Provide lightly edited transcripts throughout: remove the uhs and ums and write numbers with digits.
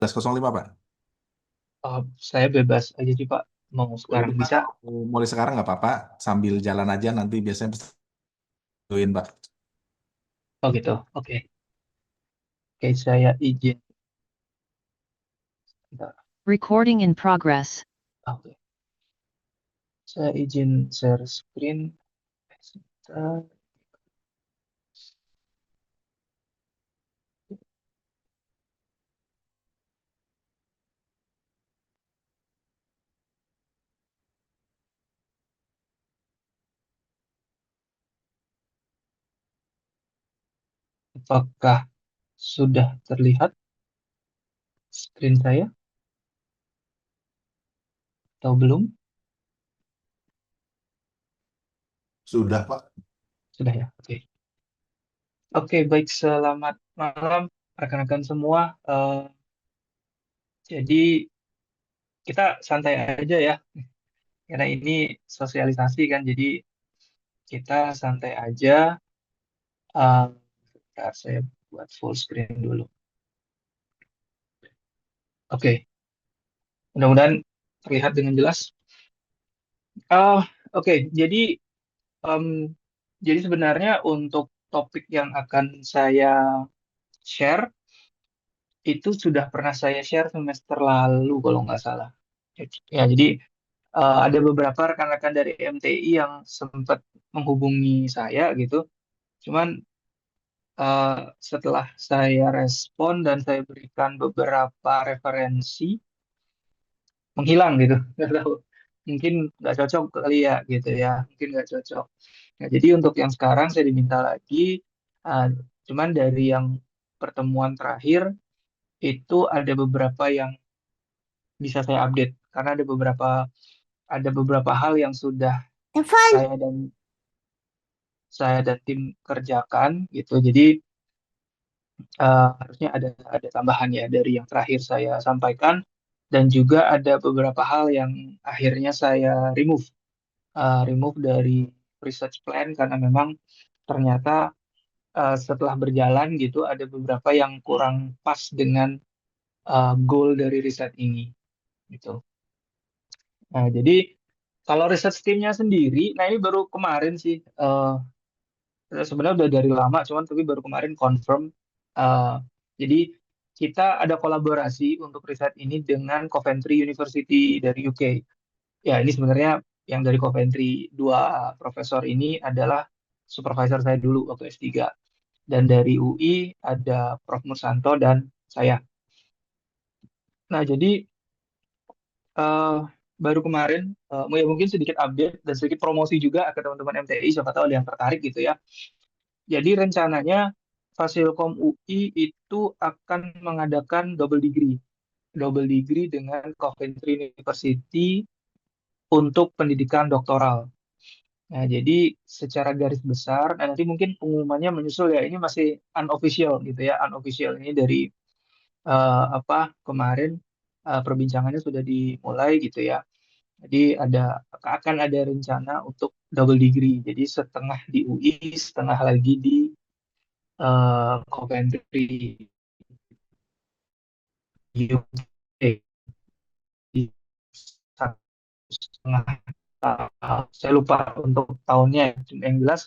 11.05 Pak. Saya bebas aja sih Pak, mau Boleh sekarang nih Pak, bisa? mulai sekarang nggak apa-apa, sambil jalan aja nanti biasanya pestuin Pak. Oh gitu, oke. Oke, saya izin. Bentar. Recording in progress. Oke, saya izin share screen. Sebentar. Apakah sudah terlihat screen saya atau belum? Sudah Pak. Sudah ya, oke. Oke, baik. Selamat malam rekan-rekan semua. Jadi kita santai aja ya, karena ini sosialisasi kan. Jadi kita santai aja. Bentar, saya buat full screen dulu. Oke, mudah-mudahan terlihat dengan jelas. Ah, oke, em, jadi sebenarnya untuk topik yang akan saya share itu sudah pernah saya share semester lalu kalau nggak salah. Ya, jadi ada beberapa rekan-rekan dari MTI yang sempat menghubungi saya gitu. Cuman setelah saya respon dan saya berikan beberapa referensi, menghilang gitu. Nggak tahu. Mungkin nggak cocok kali ya gitu ya. Mungkin nggak cocok. Nah, jadi untuk yang sekarang saya diminta lagi, uh, cuman dari yang pertemuan terakhir itu ada beberapa yang bisa saya update karena ada beberapa hal yang sudah Evan. saya dan saya dan tim kerjakan gitu. Jadi harusnya ada tambahan ya dari yang terakhir saya sampaikan dan juga ada beberapa hal yang akhirnya saya remove dari research plan karena memang ternyata setelah berjalan gitu ada beberapa yang kurang pas dengan goal dari riset ini gitu. Nah, jadi kalau riset timnya sendiri, nah ini baru kemarin sih sebenarnya udah dari lama, cuman tapi baru kemarin confirm. eh, jadi kita ada kolaborasi untuk riset ini dengan Coventry University dari UK. Ya, ini sebenarnya yang dari Coventry, dua profesor ini adalah supervisor saya dulu waktu S3. Dan dari UI ada Prof. Mursanto dan saya. Nah, jadi eh, baru kemarin, ya mungkin sedikit update dan sedikit promosi juga ke teman-teman MTI, siapa tahu ada yang tertarik gitu ya. Jadi rencananya Fasilkom UI itu akan mengadakan double degree dengan Coventry University untuk pendidikan doktoral. Nah, jadi secara garis besar, nah nanti mungkin pengumumannya menyusul ya, ini masih unofficial gitu ya, unofficial ini dari apa kemarin perbincangannya sudah dimulai gitu ya. Jadi akan ada rencana untuk double degree, jadi setengah di UI, setengah lagi di Coventry UK. Di satu setengah saya lupa untuk tahunnya ya. Yang jelas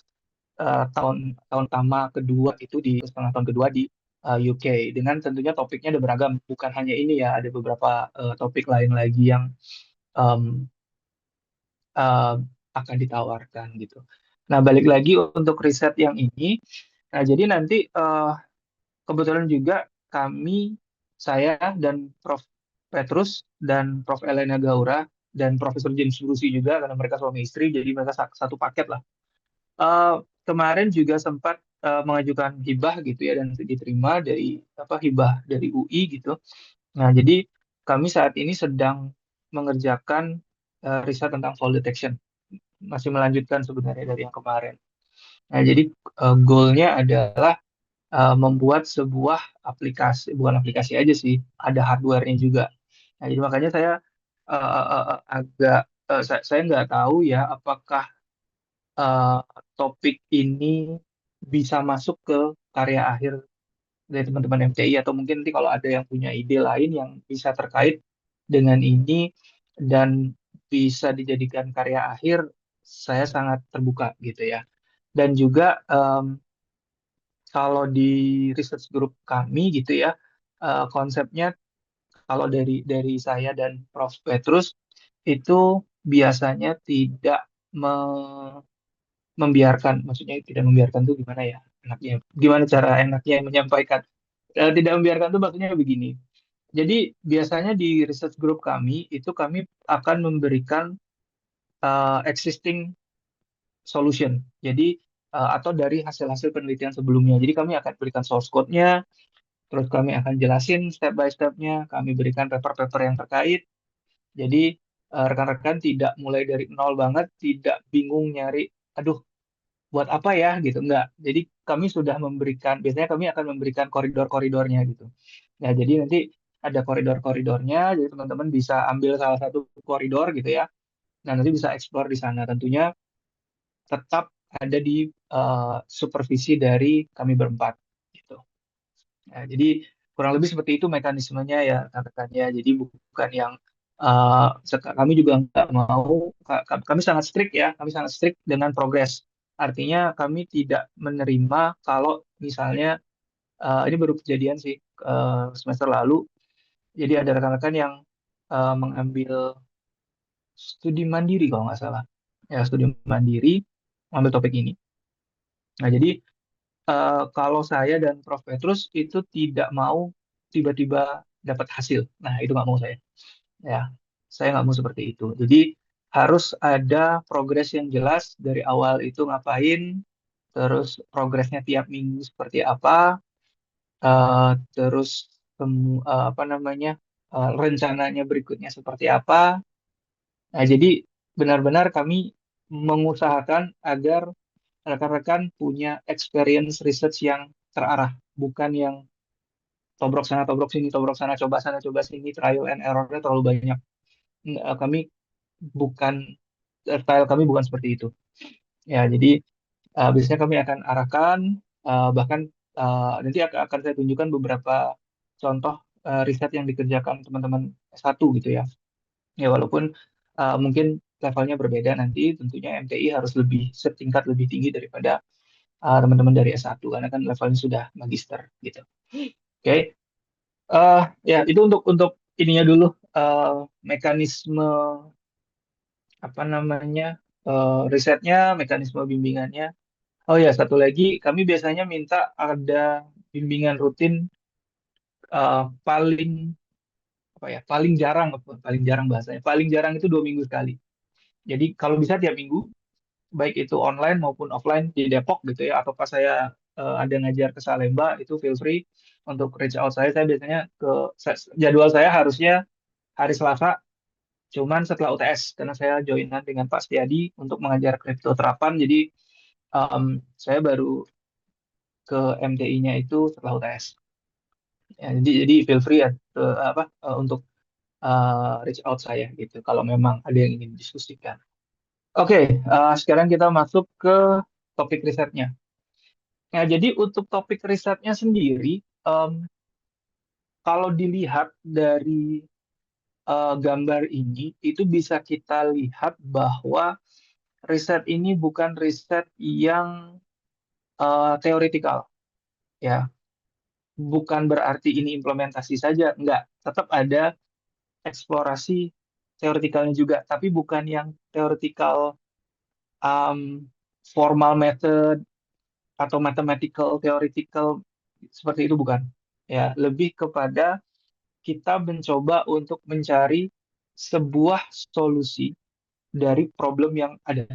tahun tahun pertama kedua itu di setengah tahun kedua di UK dengan tentunya topiknya ada beragam, bukan hanya ini ya, ada beberapa topik lain lagi yang em, eh, akan ditawarkan gitu. Nah, balik lagi untuk riset yang ini. Nah, jadi nanti kebetulan juga kami, saya dan Prof. Petrus dan Prof. Elena Gaura dan Profesor James Brusi juga, karena mereka suami istri, jadi mereka satu paket lah. Eh, Kemarin juga sempat mengajukan hibah gitu ya dan diterima dari apa hibah dari UI gitu. Nah, jadi kami saat ini sedang mengerjakan riset tentang fall detection, masih melanjutkan sebenarnya dari yang kemarin. Nah, jadi goalnya adalah membuat sebuah aplikasi, bukan aplikasi aja sih, ada hardware-nya juga. Nah, jadi makanya saya agak saya nggak tahu ya apakah topik ini bisa masuk ke karya akhir dari teman-teman MTI, atau mungkin nanti kalau ada yang punya ide lain yang bisa terkait dengan ini dan bisa dijadikan karya akhir, saya sangat terbuka gitu ya. Dan juga kalau di research group kami gitu ya, konsepnya kalau dari saya dan Prof. Petrus itu biasanya tidak membiarkan, maksudnya tidak membiarkan tuh gimana ya enaknya, gimana cara enaknya menyampaikan. Tidak membiarkan tuh maksudnya begini. Jadi biasanya di research group kami itu kami akan memberikan existing solution. Jadi atau dari hasil-hasil penelitian sebelumnya. Jadi kami akan berikan source code-nya, terus kami akan jelasin step by step-nya, kami berikan paper-paper yang terkait. Jadi rekan-rekan tidak mulai dari nol banget, tidak bingung nyari, aduh buat apa ya gitu, enggak. Jadi kami sudah memberikan, biasanya kami akan memberikan koridor-koridornya gitu. Nah, jadi nanti ada koridor-koridornya, jadi teman-teman bisa ambil salah satu koridor gitu ya. Nah, nanti bisa explore di sana. Tentunya tetap ada di supervisi dari kami berempat gitu. Nah, jadi kurang lebih seperti itu mekanismenya ya rekan-rekannya. Jadi bukan yang kami juga nggak mau, kami sangat strict ya, kami sangat strict dengan progres. Artinya kami tidak menerima kalau misalnya ini baru kejadian sih semester lalu. Jadi ada rekan-rekan yang mengambil studi mandiri kalau nggak salah, ya studi mandiri mengambil topik ini. Nah jadi kalau saya dan Prof. Petrus itu tidak mau tiba-tiba dapat hasil. Nah, itu nggak mau saya. Ya, saya nggak mau seperti itu. Jadi harus ada progres yang jelas dari awal itu ngapain, terus progresnya tiap minggu seperti apa, terus apa namanya rencananya berikutnya seperti apa. Nah, jadi benar-benar kami mengusahakan agar rekan-rekan punya experience research yang terarah, bukan yang tobrok sana, coba sini, trial and errornya terlalu banyak. Kami bukan, style kami bukan seperti itu. Ya, jadi biasanya kami akan arahkan, bahkan nanti akan saya tunjukkan beberapa contoh riset yang dikerjakan teman-teman S1 gitu ya. Ya, walaupun mungkin levelnya berbeda nanti, tentunya MTI harus lebih setingkat lebih tinggi daripada teman-teman dari S1 karena kan levelnya sudah magister gitu. Oke. Ya itu untuk ininya dulu, mekanisme apa namanya risetnya, mekanisme bimbingannya. Oh ya, satu lagi, kami biasanya minta ada bimbingan rutin paling apa ya, paling jarang bahasanya, paling jarang itu 2 minggu sekali. Jadi kalau bisa tiap minggu, baik itu online maupun offline di Depok gitu ya, atau pas saya ada ngajar ke Salemba, itu feel free untuk reach out saya. Saya biasanya jadwal saya harusnya hari Selasa, cuman setelah UTS karena saya joinan dengan Pak Setiadi untuk mengajar kripto terapan. Jadi saya baru ke MTI-nya itu setelah UTS. Ya, jadi feel free ya untuk reach out saya gitu kalau memang ada yang ingin diskusikan. Oke, sekarang kita masuk ke topik risetnya. Nah, jadi untuk topik risetnya sendiri, em, kalau dilihat dari gambar ini, itu bisa kita lihat bahwa riset ini bukan riset yang teoretikal, ya. Bukan berarti ini implementasi saja, enggak. Tetap ada eksplorasi teoretikalnya juga, tapi bukan yang teoretikal um, formal method atau mathematical theoretical seperti itu, bukan. Ya, lebih kepada kita mencoba untuk mencari sebuah solusi dari problem yang ada.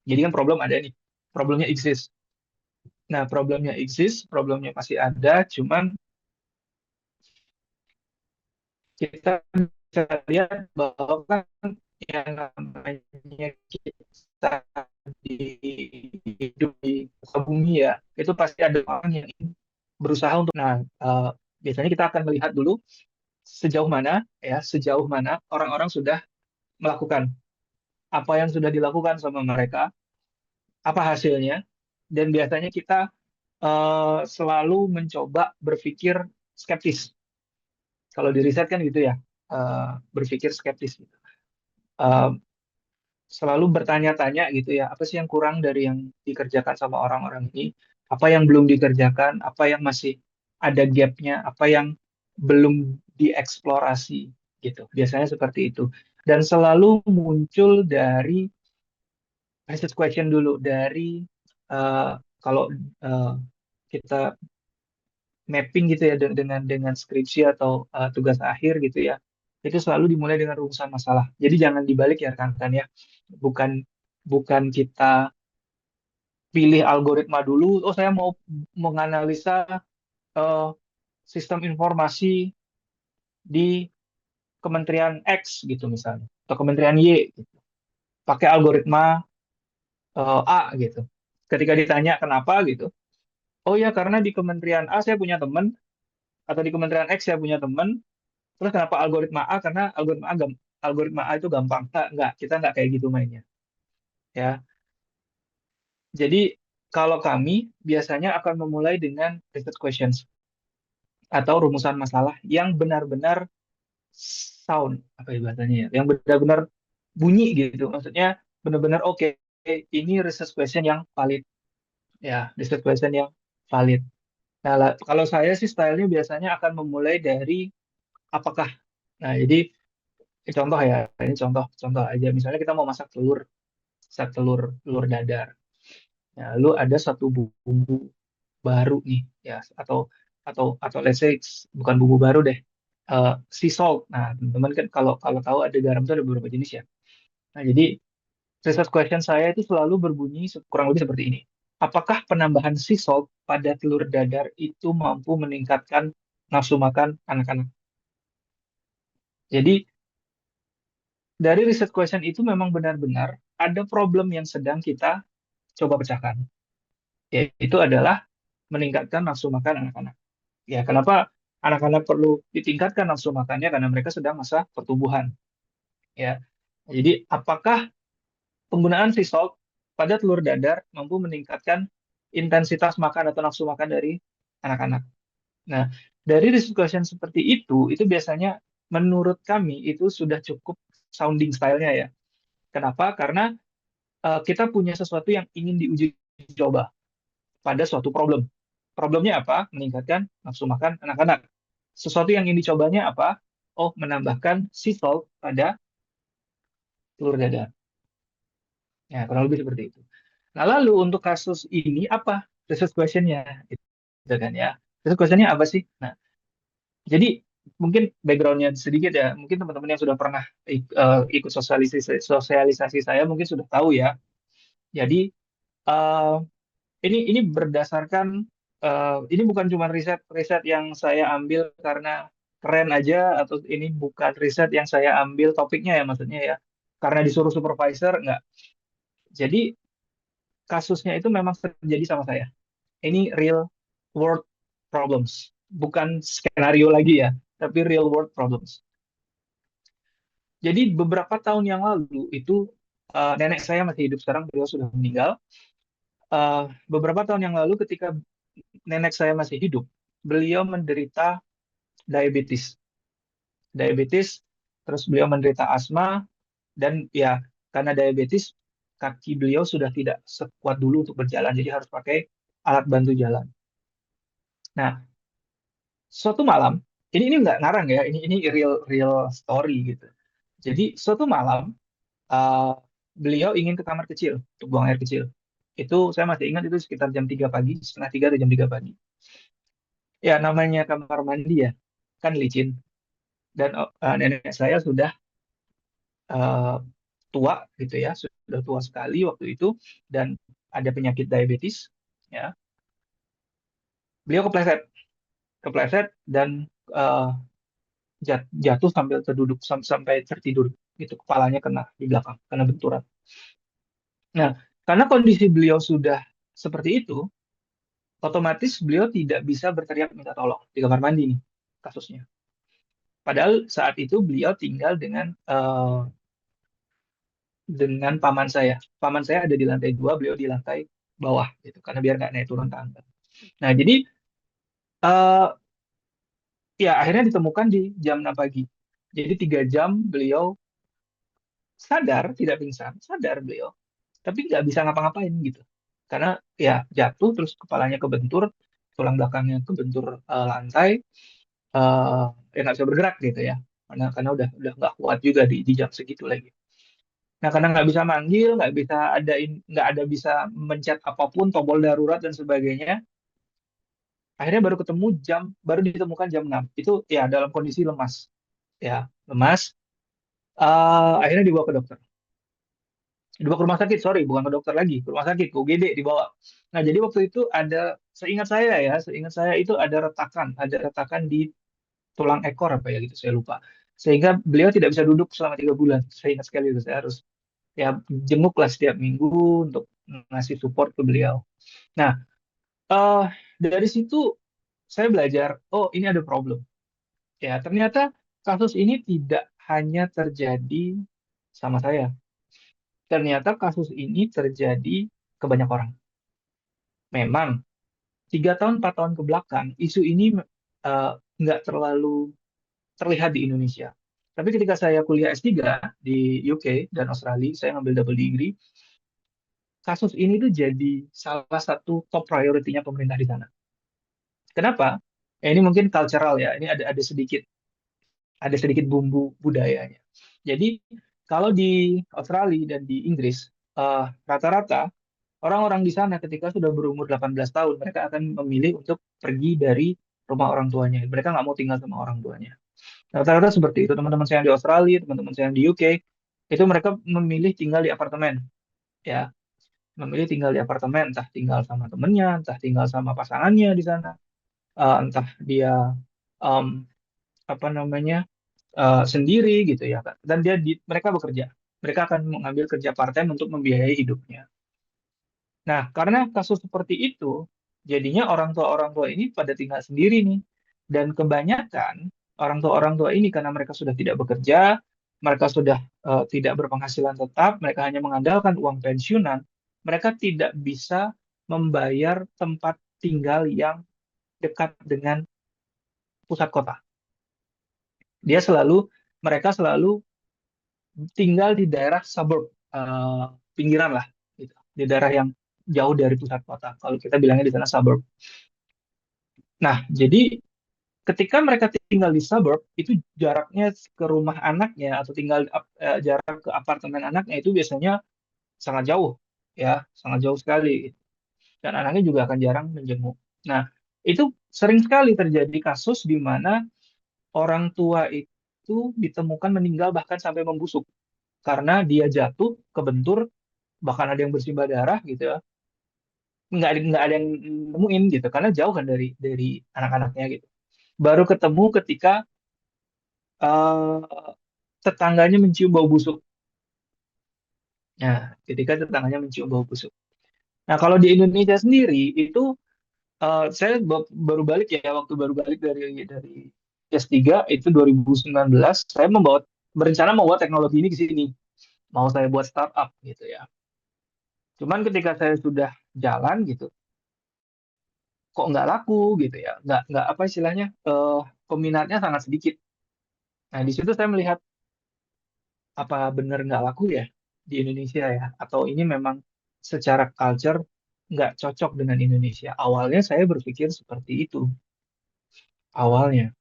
Jadi kan problem ada nih, problemnya exist. Nah, problemnya exist, problemnya masih ada, cuman kita bisa lihat bahwa kan yang namanya kita di hidup di muka bumi ya, itu pasti ada orang yang ingin berusaha untuk. Nah, biasanya kita akan melihat dulu sejauh mana orang-orang sudah melakukan apa yang sudah dilakukan sama mereka, apa hasilnya, dan biasanya kita selalu mencoba berpikir skeptis. Kalau di riset kan gitu ya, berpikir skeptis gitu. Eh, Selalu bertanya-tanya gitu ya, apa sih yang kurang dari yang dikerjakan sama orang-orang ini? Apa yang belum dikerjakan? Apa yang masih ada gapnya? Apa yang belum dieksplorasi gitu? Biasanya seperti itu. Dan selalu muncul dari research question dulu, dari eh, kalau eh, kita mapping gitu ya dengan skripsi atau tugas akhir gitu ya, itu selalu dimulai dengan rumusan masalah. Jadi jangan dibalik ya rekan-rekan ya, bukan bukan kita pilih algoritma dulu. Oh, saya mau menganalisa eh, sistem informasi di Kementerian X gitu misalnya, atau Kementerian Y gitu. Pakai algoritma A gitu. Ketika ditanya kenapa gitu, oh ya karena di Kementerian A saya punya teman, atau di Kementerian X saya punya teman. Terus kenapa algoritma A? Karena algoritma A itu gampang. Enggak, kita enggak kayak gitu mainnya. Ya, jadi kalau kami biasanya akan memulai dengan research questions atau rumusan masalah yang benar-benar sound, apa ya bahasanya ya, yang benar-benar bunyi gitu. Maksudnya benar-benar oke, ini research question yang valid, ya, research question yang valid. Nah, kalau saya sih stylenya biasanya akan memulai dari apakah. Nah, jadi contoh ya, ini contoh aja. Misalnya kita mau masak telur, telur dadar. Nah, lalu ada satu bumbu baru nih, ya, atau let's say bukan bumbu baru deh, sea salt. Nah, teman-teman kan kalau kalau tahu ada garam itu ada beberapa jenis ya. Nah, jadi research question saya itu selalu berbunyi kurang lebih seperti ini. Apakah penambahan sea salt pada telur dadar itu mampu meningkatkan nafsu makan anak-anak? Jadi dari research question itu memang benar-benar ada problem yang sedang kita coba pecahkan, yaitu adalah meningkatkan nafsu makan anak-anak. Ya, kenapa anak-anak perlu ditingkatkan nafsu makannya? Karena mereka sedang masa pertumbuhan. Ya, jadi apakah penggunaan sea salt pada telur dadar mampu meningkatkan intensitas makan atau nafsu makan dari anak-anak? Nah, dari discussion seperti itu biasanya menurut kami itu sudah cukup sounding style-nya ya. Kenapa? Karena kita punya sesuatu yang ingin diuji coba pada suatu problem. Problemnya apa? Meningkatkan nafsu makan anak-anak. Sesuatu yang ingin dicobanya apa? Oh, menambahkan sea salt pada telur dadar. Ya, kurang lebih seperti itu. Nah, lalu untuk kasus ini apa research question-nya? Gitu kan ya. Research question-nya apa sih? Nah, jadi mungkin background-nya sedikit ya. Mungkin teman-teman yang sudah pernah ikut sosialisasi saya mungkin sudah tahu ya. Jadi eh, ini berdasarkan ini bukan cuma riset riset yang saya ambil karena keren aja, atau ini bukan riset yang saya ambil topiknya ya, maksudnya ya karena disuruh supervisor, enggak. Jadi kasusnya itu memang terjadi sama saya. Ini real world problems, bukan skenario lagi ya, tapi real world problems. Jadi beberapa tahun yang lalu itu nenek saya masih hidup, sekarang beliau sudah meninggal. Beberapa tahun yang lalu ketika nenek saya masih hidup, beliau menderita diabetes. Diabetes, terus beliau menderita asma, dan ya karena diabetes, kaki beliau sudah tidak sekuat dulu untuk berjalan, jadi harus pakai alat bantu jalan. Nah, suatu malam, ini nggak ngarang ya, ini real real story gitu. Jadi suatu malam, uh, beliau ingin ke kamar kecil untuk buang air kecil. Itu saya masih ingat, itu sekitar jam 3 pagi, setengah 3 atau jam 3 pagi. Ya, namanya kamar mandi ya, kan licin. Dan nenek saya sudah uh, tua gitu ya, sudah tua sekali waktu itu, dan ada penyakit diabetes. Ya, beliau kepleset dan uh, jatuh sambil terduduk sampai tertidur gitu, kepalanya kena di belakang, kena benturan. Nah, karena kondisi beliau sudah seperti itu, otomatis beliau tidak bisa berteriak minta tolong di kamar mandi nih kasusnya. Padahal saat itu beliau tinggal dengan paman saya. Paman saya ada di lantai 2, beliau di lantai bawah gitu, karena biar nggak naik turun tangga. Nah, jadi eh ya akhirnya ditemukan di jam 6 pagi. Jadi 3 jam beliau sadar, tidak pingsan, sadar beliau, tapi nggak bisa ngapa-ngapain gitu. Karena ya jatuh terus kepalanya kebentur, tulang belakangnya kebentur lantai, eh ya nggak bisa bergerak gitu ya. Karena udah nggak kuat juga di jam segitu lagi. Nah, karena nggak bisa manggil, nggak ada bisa mencet apapun, tombol darurat dan sebagainya, akhirnya baru ditemukan jam 6. Itu ya dalam kondisi lemas, ya lemas. Akhirnya dibawa ke rumah sakit, sorry, bukan ke dokter lagi, ke rumah sakit, ke UGD dibawa. Nah, jadi waktu itu seingat saya itu ada retakan di tulang ekor apa ya gitu, saya lupa. Sehingga beliau tidak bisa duduk selama 3 bulan. Saya ingat sekali itu, saya harus ya jenguk lah setiap minggu untuk ngasih support ke beliau. Nah, eh dari situ saya belajar, oh ini ada problem. Ya, ternyata kasus ini tidak hanya terjadi sama saya. Ternyata kasus ini terjadi ke banyak orang. Memang 3 tahun 4 tahun ke belakang isu ini eh, nggak terlalu terlihat di Indonesia. Tapi ketika saya kuliah S3 di UK dan Australia, saya ngambil double degree, kasus ini tuh jadi salah satu top priority-nya pemerintah di sana. Kenapa? Ya, ini mungkin cultural ya. Ini ada sedikit bumbu budayanya. Jadi kalau di Australia dan di Inggris, rata-rata orang-orang di sana ketika sudah berumur 18 tahun, mereka akan memilih untuk pergi dari rumah orang tuanya. Mereka nggak mau tinggal sama orang tuanya. Rata-rata seperti itu. Teman-teman saya yang di Australia, teman-teman saya yang di UK, itu mereka memilih tinggal di apartemen. Ya, memilih tinggal di apartemen, entah tinggal sama temennya, entah tinggal sama pasangannya di sana, entah dia em, apa namanya sendiri gitu ya kan. Dan mereka bekerja, mereka akan mengambil kerja part-time untuk membiayai hidupnya. Nah, karena kasus seperti itu, jadinya orang tua ini pada tinggal sendiri nih. Dan kebanyakan orang tua ini karena mereka sudah tidak bekerja, mereka sudah tidak berpenghasilan tetap, mereka hanya mengandalkan uang pensiunan, mereka tidak bisa membayar tempat tinggal yang dekat dengan pusat kota. Dia selalu, Mereka selalu tinggal di daerah suburb, pinggiran lah, gitu. Di daerah yang jauh dari pusat kota. Kalau kita bilangnya di sana suburb. Nah, jadi ketika mereka tinggal di suburb, itu jaraknya ke rumah anaknya atau jarak ke apartemen anaknya itu biasanya sangat jauh, ya, sangat jauh sekali. Dan anaknya juga akan jarang menjenguk. Nah, itu sering sekali terjadi kasus di mana orang tua itu ditemukan meninggal bahkan sampai membusuk karena dia jatuh, kebentur, bahkan ada yang bersimbah darah gitu ya. Nggak ada yang nemuin gitu karena jauh kan dari anak-anaknya gitu. Baru ketemu ketika eh, tetangganya mencium bau busuk. Nah, ketika tetangganya mencium bau busuk. Nah, kalau di Indonesia sendiri itu saya baru balik ya, waktu baru balik dari S3 itu 2019, saya berencana membawa teknologi ini ke sini. Mau saya buat startup gitu ya. Cuman ketika saya sudah jalan gitu, kok nggak laku gitu ya. Nggak apa istilahnya, peminatnya sangat sedikit. Nah, di situ saya melihat apa benar nggak laku ya di Indonesia ya, atau ini memang secara culture nggak cocok dengan Indonesia. Awalnya saya berpikir seperti itu awalnya,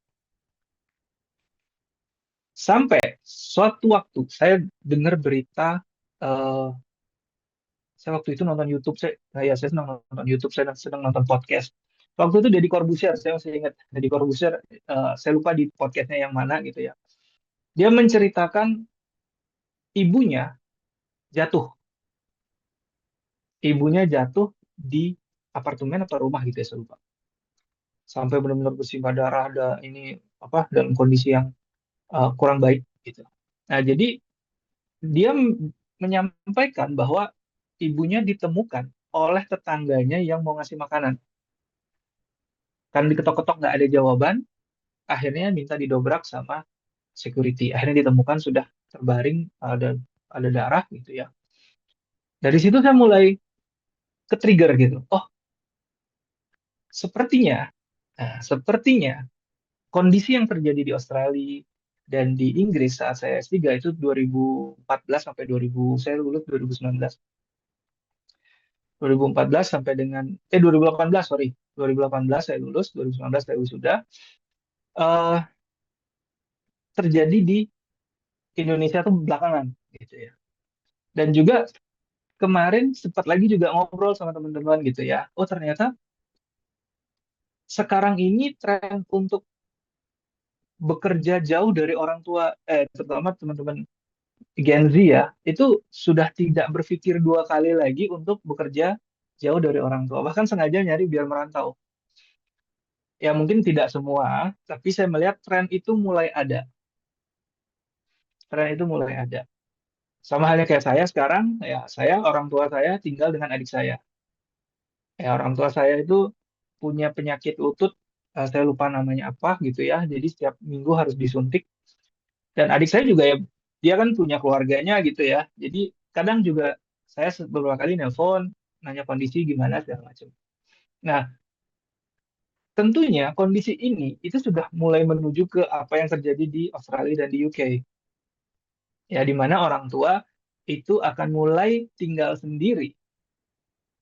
sampai suatu waktu saya dengar berita, eh, saya waktu itu nonton YouTube, saya senang nonton YouTube, saya sedang nonton podcast. Waktu itu Deddy Corbuzier, saya masih ingat Deddy Corbuzier, saya lupa di podcastnya yang mana gitu ya. Dia menceritakan ibunya jatuh, ibunya jatuh di apartemen atau rumah gitu ya, saya lupa. Sampai benar-benar bersimbah darah, ada ini apa dalam kondisi yang kurang baik gitu. Nah, jadi dia menyampaikan bahwa ibunya ditemukan oleh tetangganya yang mau ngasih makanan. Kan diketok-ketok nggak ada jawaban, akhirnya minta didobrak sama security. Akhirnya ditemukan sudah terbaring, ada darah gitu ya. Dari situ saya mulai ke trigger gitu. Oh, sepertinya, sepertinya kondisi yang terjadi di Australia dan di Inggris saat saya S3 itu 2014 sampai 2000, saya lulus 2019. 2014 sampai dengan 2018, sorry. 2018 saya lulus, 2019 saya wisuda. eh Terjadi di Indonesia tuh belakangan gitu ya. Dan juga kemarin sempat lagi juga ngobrol sama teman-teman gitu ya. Oh, ternyata sekarang ini tren untuk bekerja jauh dari orang tua, terutama teman-teman Gen Z ya, itu sudah tidak berpikir dua kali lagi untuk bekerja jauh dari orang tua. Bahkan sengaja nyari biar merantau. Ya mungkin tidak semua, tapi saya melihat tren itu mulai ada. Tren itu mulai ada. Sama halnya kayak saya sekarang, ya saya orang tua saya tinggal dengan adik saya. Ya orang tua saya itu punya penyakit lutut, saya lupa namanya apa gitu ya. Jadi setiap minggu harus disuntik. Dan adik saya juga ya, dia kan punya keluarganya gitu ya. Jadi kadang juga saya beberapa kali nelpon, nanya kondisi gimana segala macam. Nah, tentunya kondisi ini itu sudah mulai menuju ke apa yang terjadi di Australia dan di UK. Ya, di mana orang tua itu akan mulai tinggal sendiri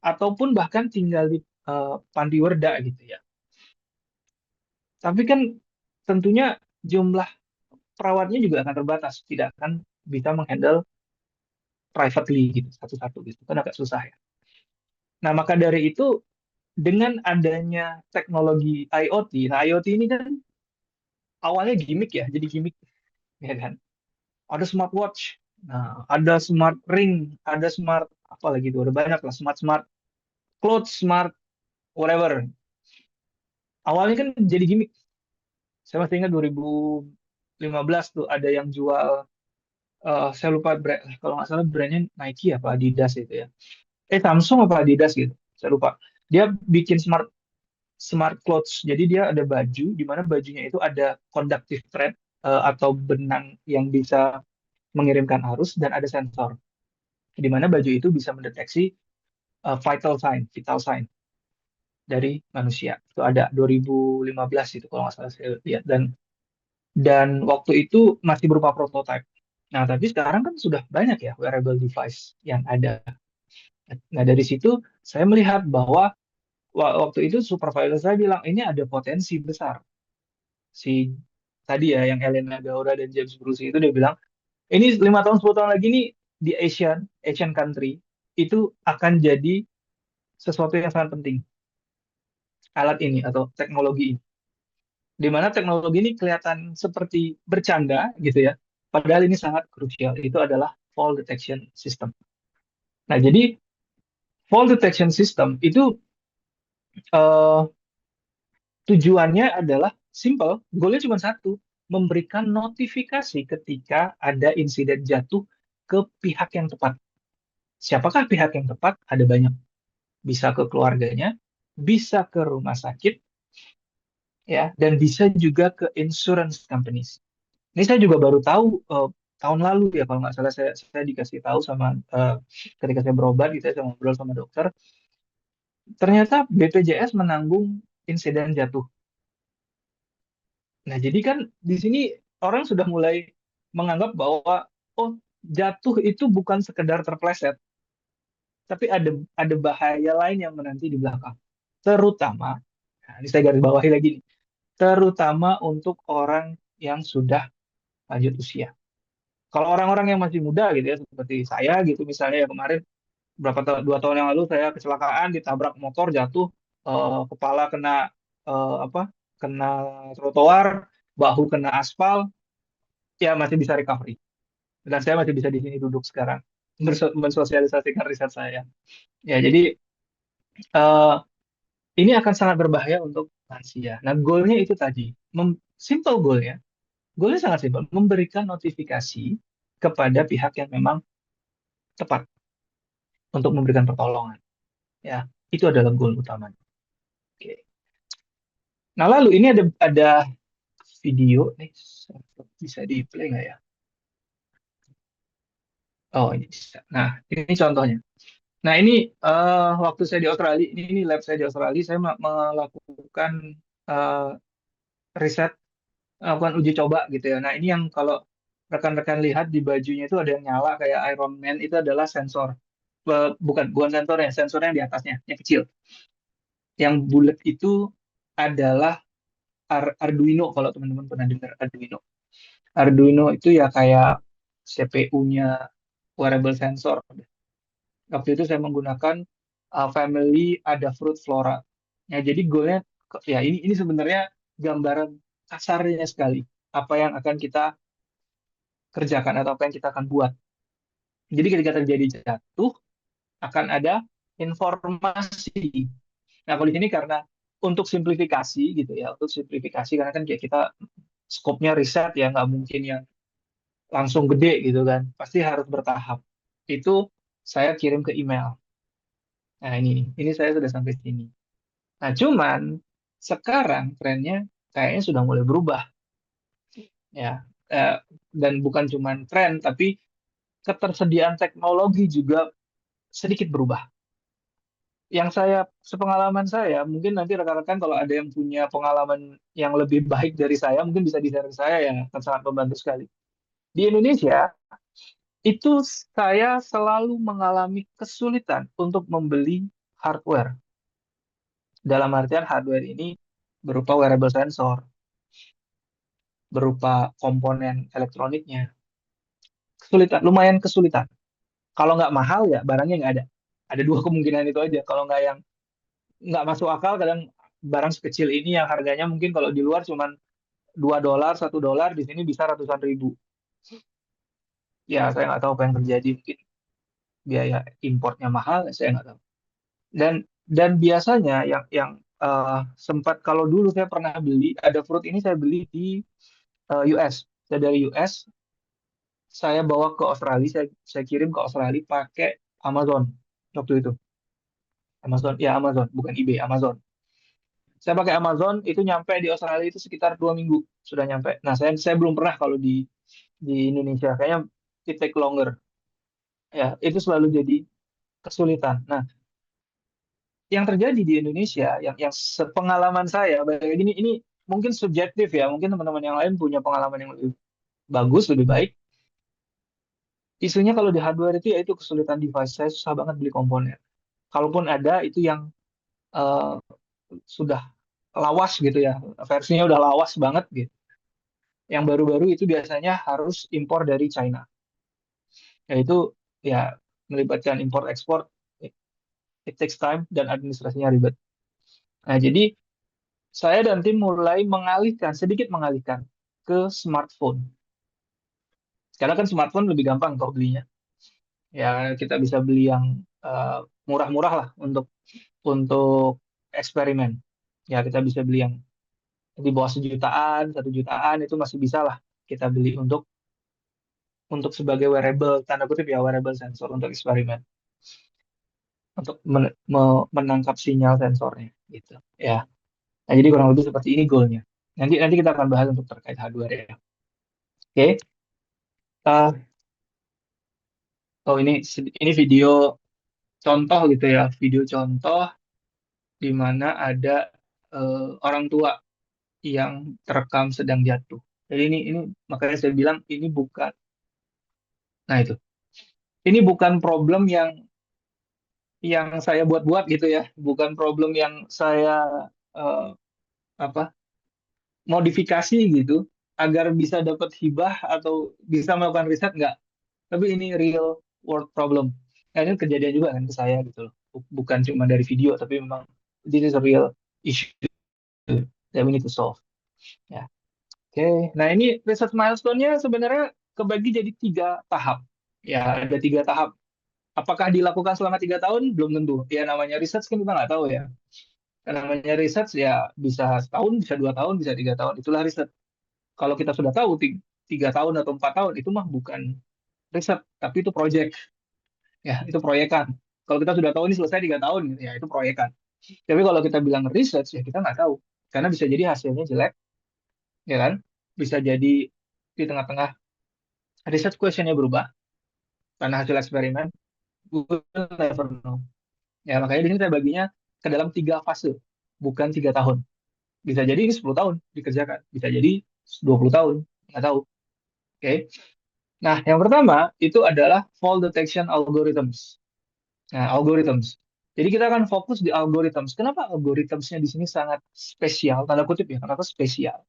ataupun bahkan tinggal di pantiwerda gitu ya. Tapi kan tentunya jumlah perawatnya juga akan terbatas, tidak akan bisa menghandle privately gitu satu-satu gitu kan agak susah ya. Nah, maka dari itu dengan adanya teknologi IoT, nah IoT ini kan awalnya gimmick ya, jadi gimmick ya kan. Ada smartwatch, nah ada smart ring, ada smart apa lagi tuh, ada banyak lah smart smart clothes, smart whatever. Awalnya kan jadi gimmick. Saya masih ingat 2015 tuh ada yang jual, saya lupa kalau nggak salah brandnya Nike apa Adidas itu ya. Samsung apa Adidas gitu. Saya lupa. Dia bikin smart smart clothes. Jadi dia ada baju di mana bajunya itu ada conductive thread, atau benang yang bisa mengirimkan arus dan ada sensor. Di mana baju itu bisa mendeteksi vital sign dari manusia. Itu ada 2015 itu kalau nggak salah saya lihat dan waktu itu masih berupa prototype. Nah, tapi sekarang kan sudah banyak ya wearable device yang ada. Nah, dari situ saya melihat bahwa waktu itu supervisor saya bilang ini ada potensi besar. Si tadi ya yang Elena Gaura dan James Bruce itu dia bilang ini 5 tahun 10 tahun lagi nih di Asian country itu akan jadi sesuatu yang sangat penting, alat ini atau teknologi ini. Di mana teknologi ini kelihatan seperti bercanda gitu ya. Padahal ini sangat krusial. Itu adalah fall detection system. Nah, jadi fall detection system itu eh, tujuannya adalah simple, goalnya cuma satu, memberikan notifikasi ketika ada insiden jatuh ke pihak yang tepat. Siapakah pihak yang tepat? Ada banyak. Bisa ke keluarganya, bisa ke rumah sakit, ya, dan bisa juga ke insurance companies. Ini saya juga baru tahu tahun lalu ya kalau nggak salah saya dikasih tahu sama ketika saya berobat gitu ya, saya ngobrol sama dokter, ternyata BPJS menanggung insiden jatuh. Nah, jadi kan di sini orang sudah mulai menganggap bahwa oh, jatuh itu bukan sekedar terpleset, tapi ada bahaya lain yang menanti di belakang. Terutama, nah, ini saya garis bawahi lagi nih, terutama untuk orang yang sudah lanjut usia. Kalau orang-orang yang masih muda gitu ya, seperti saya gitu misalnya ya kemarin 2 tahun yang lalu saya kecelakaan ditabrak motor jatuh, kepala kena apa? Kena trotoar, bahu kena aspal, ya masih bisa recovery. Dan saya masih bisa di sini duduk sekarang mensosialisasikan riset saya. Ya, jadi eh, ini akan sangat berbahaya untuk lansia. Nah, goalnya itu tadi, simple goalnya. Goalnya sangat simpel, memberikan notifikasi kepada pihak yang memang tepat untuk memberikan pertolongan. Ya, itu adalah goal utamanya. Oke. Nah, lalu ini ada video nih, bisa di play nggak ya? Oh, ini bisa. Nah, ini contohnya. Nah, ini waktu saya di Australia, ini lab saya di Australia, saya melakukan eh, riset, melakukan uji coba gitu ya. Nah, ini yang kalau rekan-rekan lihat di bajunya itu ada yang nyala kayak Iron Man, itu adalah sensor. Bukan sensornya, sensornya yang di atasnya, yang kecil. Yang bulat itu adalah Arduino, kalau teman-teman pernah dengar Arduino. Arduino itu ya kayak CPU-nya wearable sensor. Waktu itu saya menggunakan family Adafruit Flora. Ya, jadi goalnya ya ini sebenarnya gambaran kasarnya sekali apa yang akan kita kerjakan atau apa yang kita akan buat. Jadi ketika terjadi jatuh akan ada informasi. Nah, kalau di sini karena untuk simplifikasi gitu ya, untuk simplifikasi karena kan kayak kita skopnya riset ya nggak mungkin yang langsung gede gitu kan, pasti harus bertahap. Itu saya kirim ke email. Nah, ini saya sudah sampai sini. Nah, cuman sekarang trennya kayaknya sudah mulai berubah ya. Eh, dan bukan cuman tren, tapi ketersediaan teknologi juga sedikit berubah. Yang sepengalaman saya, mungkin nanti rekan-rekan kalau ada yang punya pengalaman yang lebih baik dari saya, mungkin bisa di-share ke saya ya, akan sangat membantu sekali. Di Indonesia, itu saya selalu mengalami kesulitan untuk membeli hardware. Dalam artian hardware ini berupa wearable sensor, berupa komponen elektroniknya. Kesulitan, lumayan kesulitan. Kalau nggak mahal ya barangnya nggak ada. Ada dua kemungkinan itu aja. Kalau nggak yang nggak masuk akal, kadang barang sekecil ini yang harganya mungkin kalau di luar cuma $2, $1, di sini bisa ratusan ribu. Ya saya nggak tahu apa yang terjadi. Mungkin biaya importnya mahal, saya nggak tahu. Dan biasanya sempat kalau dulu saya pernah beli, ada fruit ini saya beli di US. Saya dari US, saya bawa ke Australia, saya kirim ke Australia pakai Amazon waktu itu. Amazon, ya Amazon, bukan eBay, Amazon. Saya pakai Amazon, itu nyampe di Australia itu sekitar 2 minggu sudah nyampe. Nah, saya belum pernah kalau di Indonesia, kayaknya it take longer. Ya, itu selalu jadi kesulitan. Nah, yang terjadi di Indonesia, yang sepengalaman saya, ini mungkin subjektif ya, mungkin teman-teman yang lain punya pengalaman yang lebih bagus, lebih baik. Isunya kalau di hardware itu ya itu kesulitan device. Saya susah banget beli komponen. Kalaupun ada, itu yang eh, sudah lawas gitu ya, versinya udah lawas banget gitu. Yang baru-baru itu biasanya harus impor dari China. Yaitu ya melibatkan import ekspor, it takes time dan administrasinya ribet. Nah, jadi saya dan tim mulai sedikit mengalihkan ke smartphone. Karena kan smartphone lebih gampang kalau belinya. Ya, kita bisa beli yang eh, murah-murah lah untuk eksperimen. Ya, kita bisa beli yang di bawah sejutaan, 1 jutaan itu masih bisa lah kita beli untuk sebagai wearable, tanda kutip ya wearable sensor untuk eksperimen, untuk menangkap sinyal sensornya gitu. Ya, nah, jadi kurang lebih seperti ini goalnya. Nanti nanti kita akan bahas untuk terkait hardware ya. Oke. Uh, oh ini video contoh gitu ya, video contoh di mana ada orang tua yang terekam sedang jatuh. Jadi ini makanya saya bilang ini bukan, nah itu, ini bukan problem yang saya buat-buat gitu ya, bukan problem yang saya eh, apa modifikasi gitu agar bisa dapat hibah atau bisa melakukan riset nggak. Tapi ini real world problem. Nah, ini kejadian juga kan ke saya gitu loh. Bukan cuma dari video, tapi memang this is a real issue that we need to solve. Ya, oke. Nah, ini research milestone-nya sebenarnya kebagi jadi 3 tahap. Ya, ada 3 tahap. Apakah dilakukan selama 3 tahun? Belum tentu. Ya, namanya research kan kita nggak tahu ya. Yang namanya research ya bisa setahun, bisa 2 tahun, bisa 3 tahun. Itulah riset. Kalau kita sudah tahu 3 tahun atau 4 tahun, itu mah bukan riset, tapi itu project. Ya, itu proyekan. Kalau kita sudah tahu ini selesai 3 tahun, ya itu proyekan. Tapi kalau kita bilang research, ya kita nggak tahu. Karena bisa jadi hasilnya jelek, ya kan? Bisa jadi di tengah-tengah research questionnya berubah karena hasil eksperimen. We'll never know. Ya, makanya di sini saya baginya ke dalam 3 fase, bukan 3 tahun. Bisa jadi ini 10 tahun dikerjakan, bisa jadi 20 tahun, nggak tahu. Oke. Nah, yang pertama itu adalah fall detection algorithms. Nah, algorithms. Jadi kita akan fokus di algorithms. Kenapa algorithmsnya di sini sangat spesial, tanda kutip ya, kenapa spesial?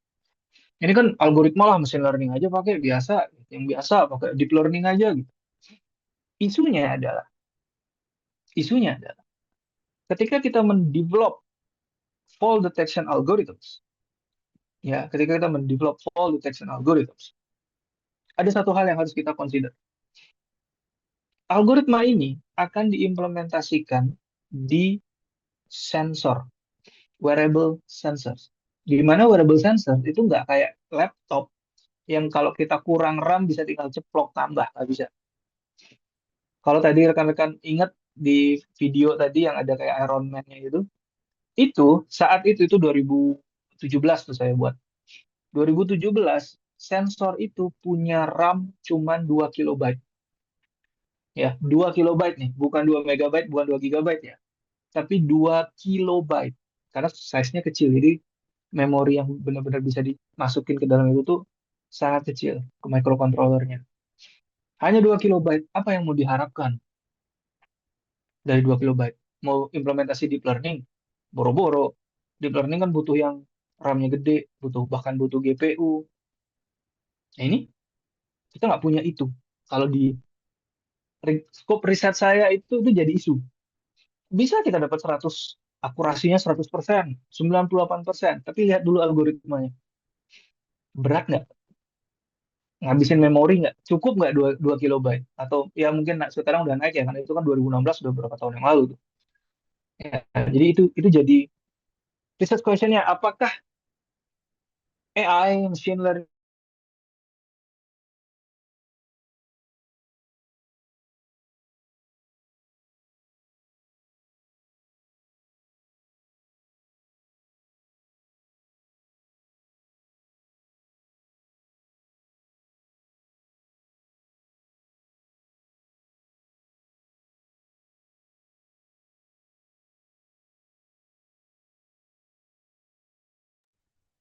Ini kan algoritma lah, machine learning aja pakai biasa, yang biasa pakai deep learning aja gitu. Isunya adalah, isunya adalah ketika kita mendevelop fall detection algorithms, ya, ketika kita mendevelop fall detection algorithms, ada satu hal yang harus kita consider. Algoritma ini akan diimplementasikan di sensor, wearable sensors. Di mana wearable sensor itu nggak kayak laptop yang kalau kita kurang RAM bisa tinggal ceplok tambah, nggak bisa. Kalau tadi rekan-rekan ingat di video tadi yang ada kayak Iron Man-nya itu saat itu 2017 tuh saya buat. 2017 sensor itu punya RAM cuman 2 kilobyte. Ya, 2 kilobyte nih, bukan 2 megabyte, bukan 2 gigabyte ya, tapi 2 kilobyte. Karena size-nya kecil, jadi memori yang benar-benar bisa dimasukin ke dalam itu tuh sangat kecil ke microcontrollernya. Hanya 2 kilobyte. Apa yang mau diharapkan dari 2 kilobyte? Mau implementasi deep learning? Boro-boro. Deep learning kan butuh yang RAM-nya gede, bahkan butuh GPU. Nah ini kita nggak punya itu. Kalau di scope riset saya itu jadi isu. Bisa kita dapat 100, akurasinya 100%, 98%. Tapi lihat dulu algoritmanya. Berat nggak? Ngabisin memori nggak? Cukup nggak 2 kilobyte? Atau ya mungkin sekarang udah naik ya, karena itu kan 2016, udah beberapa tahun yang lalu tuh. Ya, jadi itu jadi research question-nya, apakah AI, machine learning,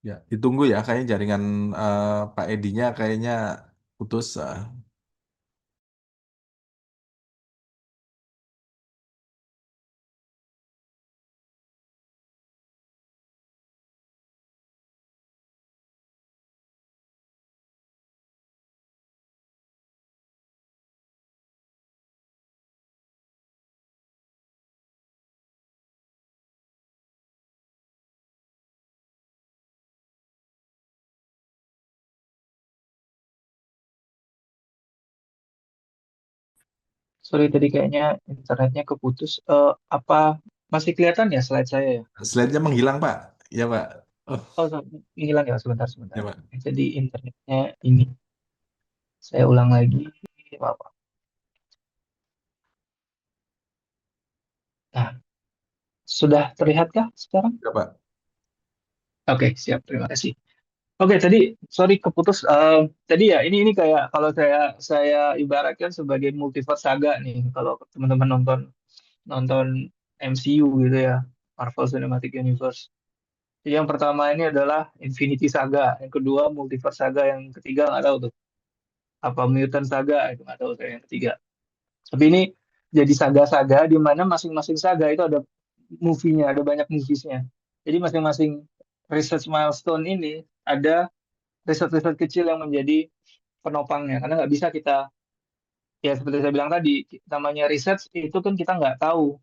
Ya, ditunggu ya, kayaknya jaringan Pak Edinya kayaknya putus. sorry tadi kayaknya internetnya keputus. Apa masih kelihatan ya slide saya ya? Slide-nya menghilang, Pak. Ya, Pak. Oh, Oh, hilang ya, sebentar, sebentar. ya, Pak. Jadi internetnya ini, saya ulang lagi. Apa? Nah, sudah terlihatkah sekarang? Ya, Pak. Oke, siap. Terima kasih. Oke, tadi sorry keputus. Tadi ya ini kayak kalau saya ibaratkan sebagai multiverse saga nih. Kalau teman-teman nonton nonton MCU gitu ya, Marvel Cinematic Universe. Jadi yang pertama ini adalah Infinity Saga, yang kedua Multiverse Saga, yang ketiga nggak tahu tuh apa Mutant Saga, itu nggak tahu saya yang ketiga. Tapi ini jadi saga-saga di mana masing-masing saga itu ada movie-nya, ada banyak movies-nya. Jadi masing-masing research milestone ini ada riset-riset kecil yang menjadi penopangnya. Karena nggak bisa kita, ya seperti saya bilang tadi, namanya research itu kan kita nggak tahu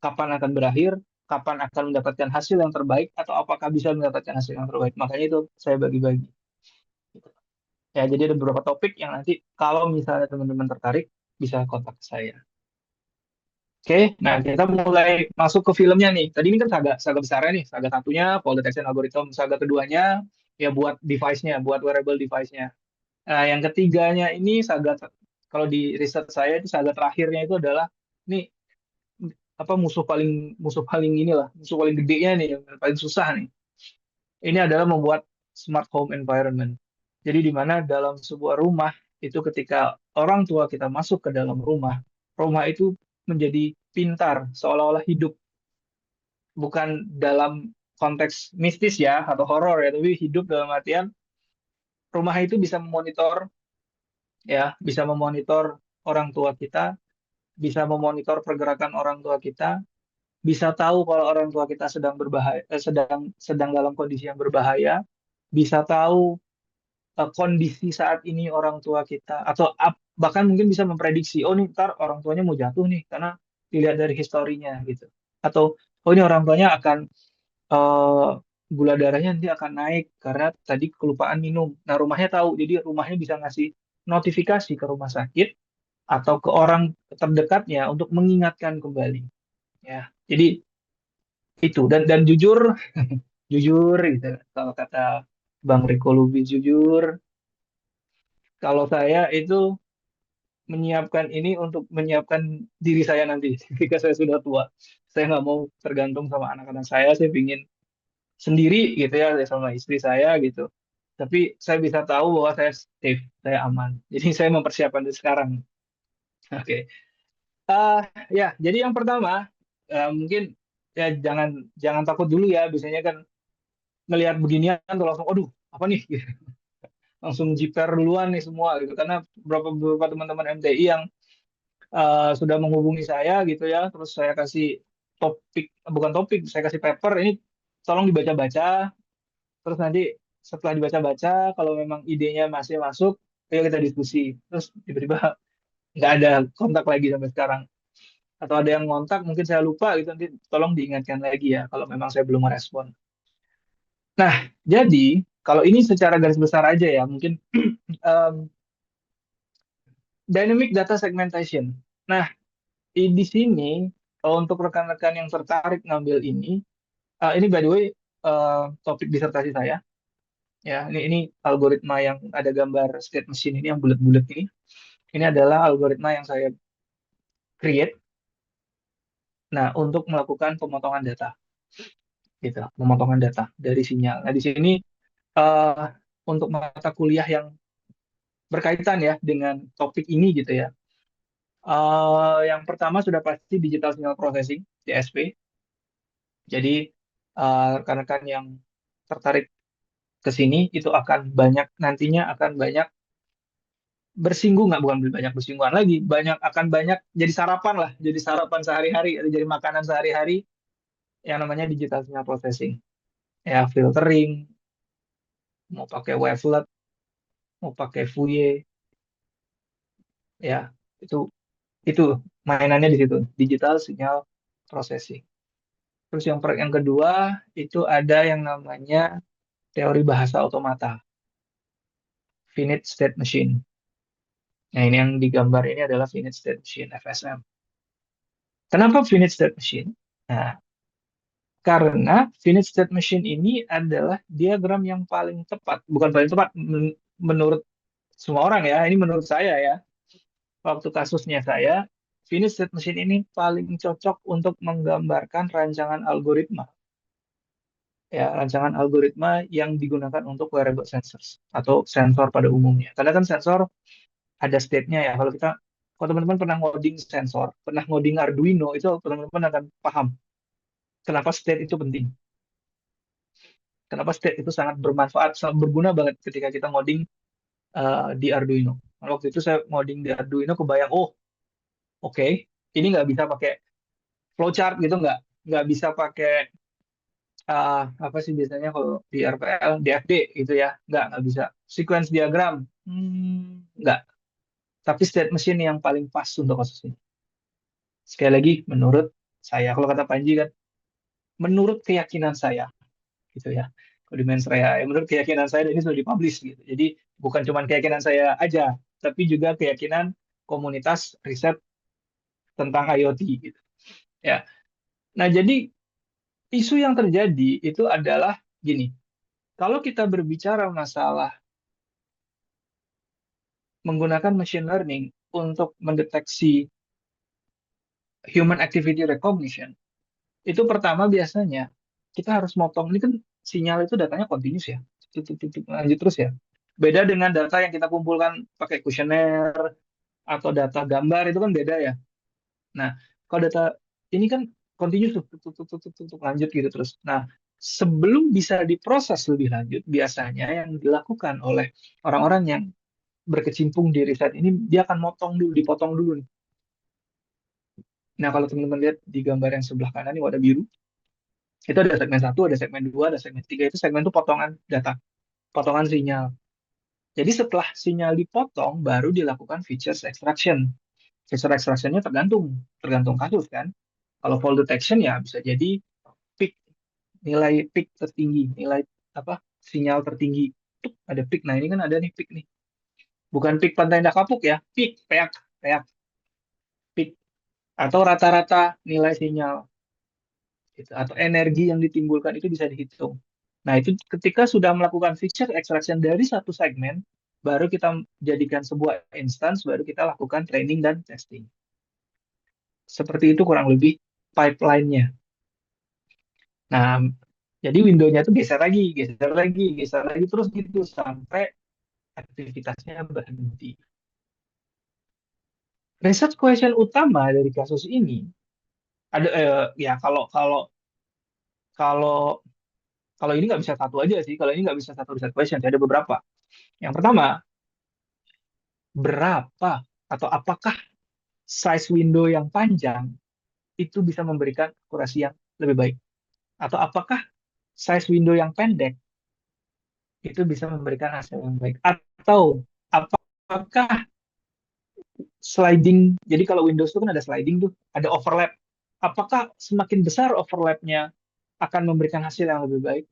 kapan akan berakhir, kapan akan mendapatkan hasil yang terbaik, atau apakah bisa mendapatkan hasil yang terbaik. Makanya itu saya bagi-bagi. Ya, jadi ada beberapa topik yang nanti kalau misalnya teman-teman tertarik, bisa kontak saya. Oke, nah kita mulai masuk ke filmnya nih. Tadi ini kan saga, saga besarnya nih. Saga satunya, fall detection algorithm. Saga keduanya, ya buat device-nya, buat wearable device-nya. Nah, yang ketiganya ini saga, kalau di riset saya itu saga terakhirnya itu adalah, ini apa musuh paling inilah, musuh paling gedenya nih, yang paling susah nih. Ini adalah membuat smart home environment. Jadi di mana dalam sebuah rumah itu ketika orang tua kita masuk ke dalam rumah, rumah itu menjadi pintar, seolah-olah hidup, bukan dalam konteks mistis ya atau horor ya, tapi hidup dalam artian rumah itu bisa memonitor ya, bisa memonitor orang tua kita, bisa memonitor pergerakan orang tua kita, bisa tahu kalau orang tua kita sedang berbahaya, sedang sedang dalam kondisi yang berbahaya, bisa tahu kondisi saat ini orang tua kita, atau bahkan mungkin bisa memprediksi, oh nih ntar orang tuanya mau jatuh nih karena dilihat dari historinya gitu, atau oh ini orang tuanya akan eh, gula darahnya nanti akan naik karena tadi kelupaan minum. Nah, rumahnya tahu, jadi rumahnya bisa ngasih notifikasi ke rumah sakit atau ke orang terdekatnya untuk mengingatkan kembali. Ya, jadi itu dan jujur, jujur gitu. Kalau kata Bang Riko Lubis jujur, kalau saya itu menyiapkan ini untuk menyiapkan diri saya nanti ketika saya sudah tua. Saya nggak mau tergantung sama anak-anak saya pingin sendiri gitu ya sama istri saya gitu. Tapi saya bisa tahu bahwa saya safe, saya aman. Jadi saya mempersiapkan dari sekarang. Oke. Eh, ya, jadi yang pertama mungkin ya jangan jangan takut dulu ya. Biasanya kan ngelihat beginian tuh langsung, aduh apa nih? Gitu. Langsung jiper duluan nih semua gitu. Karena beberapa teman-teman MTI yang sudah menghubungi saya gitu ya. Terus saya kasih topik, bukan topik, saya kasih paper ini tolong dibaca-baca. Terus nanti setelah dibaca-baca, kalau memang idenya masih masuk, ayo kita diskusi. Terus tiba-tiba nggak ada kontak lagi sampai sekarang. Atau ada yang ngontak, mungkin saya lupa gitu, nanti tolong diingatkan lagi ya kalau memang saya belum merespon. Nah, jadi kalau ini secara garis besar aja ya, mungkin um, dynamic data segmentation. Nah, di sini untuk rekan-rekan yang tertarik ngambil ini by the way topik disertasi saya. Ya, ini algoritma yang ada gambar state machine ini yang bulat-bulat ini. Ini adalah algoritma yang saya create. Nah, untuk melakukan pemotongan data, gitu, pemotongan data dari sinyal. Nah, di sini eh, untuk mata kuliah yang berkaitan ya dengan topik ini gitu ya. Yang pertama sudah pasti digital signal processing (DSP). Jadi rekan-rekan yang tertarik ke sini itu akan banyak nantinya akan banyak bersinggungan, nggak, bukan banyak bersinggungan lagi, banyak jadi sarapan lah, jadi sarapan sehari-hari, jadi makanan sehari-hari yang namanya digital signal processing. Ya, filtering, mau pakai wavelet, mau pakai Fourier, ya itu itu mainannya di situ, digital signal processing. Terus yang kedua itu ada yang namanya teori bahasa otomata, finite state machine. Nah, ini yang digambar ini adalah finite state machine (FSM). Kenapa finite state machine? Nah, karena finite state machine ini adalah diagram yang paling tepat, bukan paling tepat menurut semua orang ya, ini menurut saya ya. Waktu kasusnya saya, finite state machine ini paling cocok untuk menggambarkan rancangan algoritma. Ya, rancangan algoritma yang digunakan untuk wearable sensors atau sensor pada umumnya. Karena kan sensor ada state-nya ya. Kalau teman-teman pernah ngoding sensor, pernah ngoding Arduino, itu teman-teman akan paham kenapa state itu penting. Kenapa state itu sangat bermanfaat, sangat berguna banget ketika kita ngoding di Arduino. Waktu itu saya ngoding di Arduino, kebayang, oh oke, ini nggak bisa pakai flowchart gitu, nggak bisa pakai apa sih biasanya kalau di RPL, DFD gitu ya, nggak bisa. Sequence diagram, nggak. Tapi state machine yang paling pas untuk kasus ini. Sekali lagi, menurut saya, kalau kata Panji kan, menurut keyakinan saya, gitu ya. Kalau di Mensreya, ya menurut keyakinan saya, dan ini sudah dipublish gitu. Jadi bukan cuma keyakinan saya aja, tapi juga keyakinan komunitas riset tentang IoT gitu. Ya. Nah, jadi isu yang terjadi itu adalah gini. Kalau kita berbicara masalah menggunakan machine learning untuk mendeteksi human activity recognition, itu pertama biasanya kita harus motong, ini kan sinyal itu datanya continuous ya, lanjut terus ya. Beda dengan data yang kita kumpulkan pakai kuesioner atau data gambar, itu kan beda ya. Nah, kalau data ini kan continuous lanjut gitu terus. Nah, sebelum bisa diproses lebih lanjut, biasanya yang dilakukan oleh orang-orang yang berkecimpung di riset ini, dia akan dipotong dulu nih. Nah, kalau teman-teman lihat di gambar yang sebelah kanan ini warna biru, itu ada segmen 1, ada segmen 2, ada segmen 3. Itu segmen itu potongan data, potongan sinyal. Jadi setelah sinyal dipotong, baru dilakukan features extraction. Feature extraction-nya tergantung kasus kan. Kalau fall detection ya bisa jadi peak, nilai peak tertinggi, nilai apa sinyal tertinggi. Tuh, ada peak. Nah, ini kan ada nih peak nih. Bukan peak Pantai Indah Kapuk ya, peak, peak, peak, peak. Atau rata-rata nilai sinyal gitu, atau energi yang ditimbulkan itu bisa dihitung. Nah, itu ketika sudah melakukan feature extraction dari satu segmen, baru kita jadikan sebuah instance, baru kita lakukan training dan testing. Seperti itu kurang lebih pipeline-nya. Nah, jadi window-nya itu geser lagi terus gitu sampai aktivitasnya berhenti. Research question utama dari kasus ini ada ya kalau kalau kalau kalau ini nggak bisa satu aja sih. Kalau ini nggak bisa satu research question, ada beberapa. Yang pertama, berapa atau apakah size window yang panjang itu bisa memberikan akurasi yang lebih baik? Atau apakah size window yang pendek itu bisa memberikan hasil yang baik? Atau apakah sliding, jadi kalau Windows itu kan ada sliding tuh, ada overlap. Apakah semakin besar overlapnya akan memberikan hasil yang lebih baik?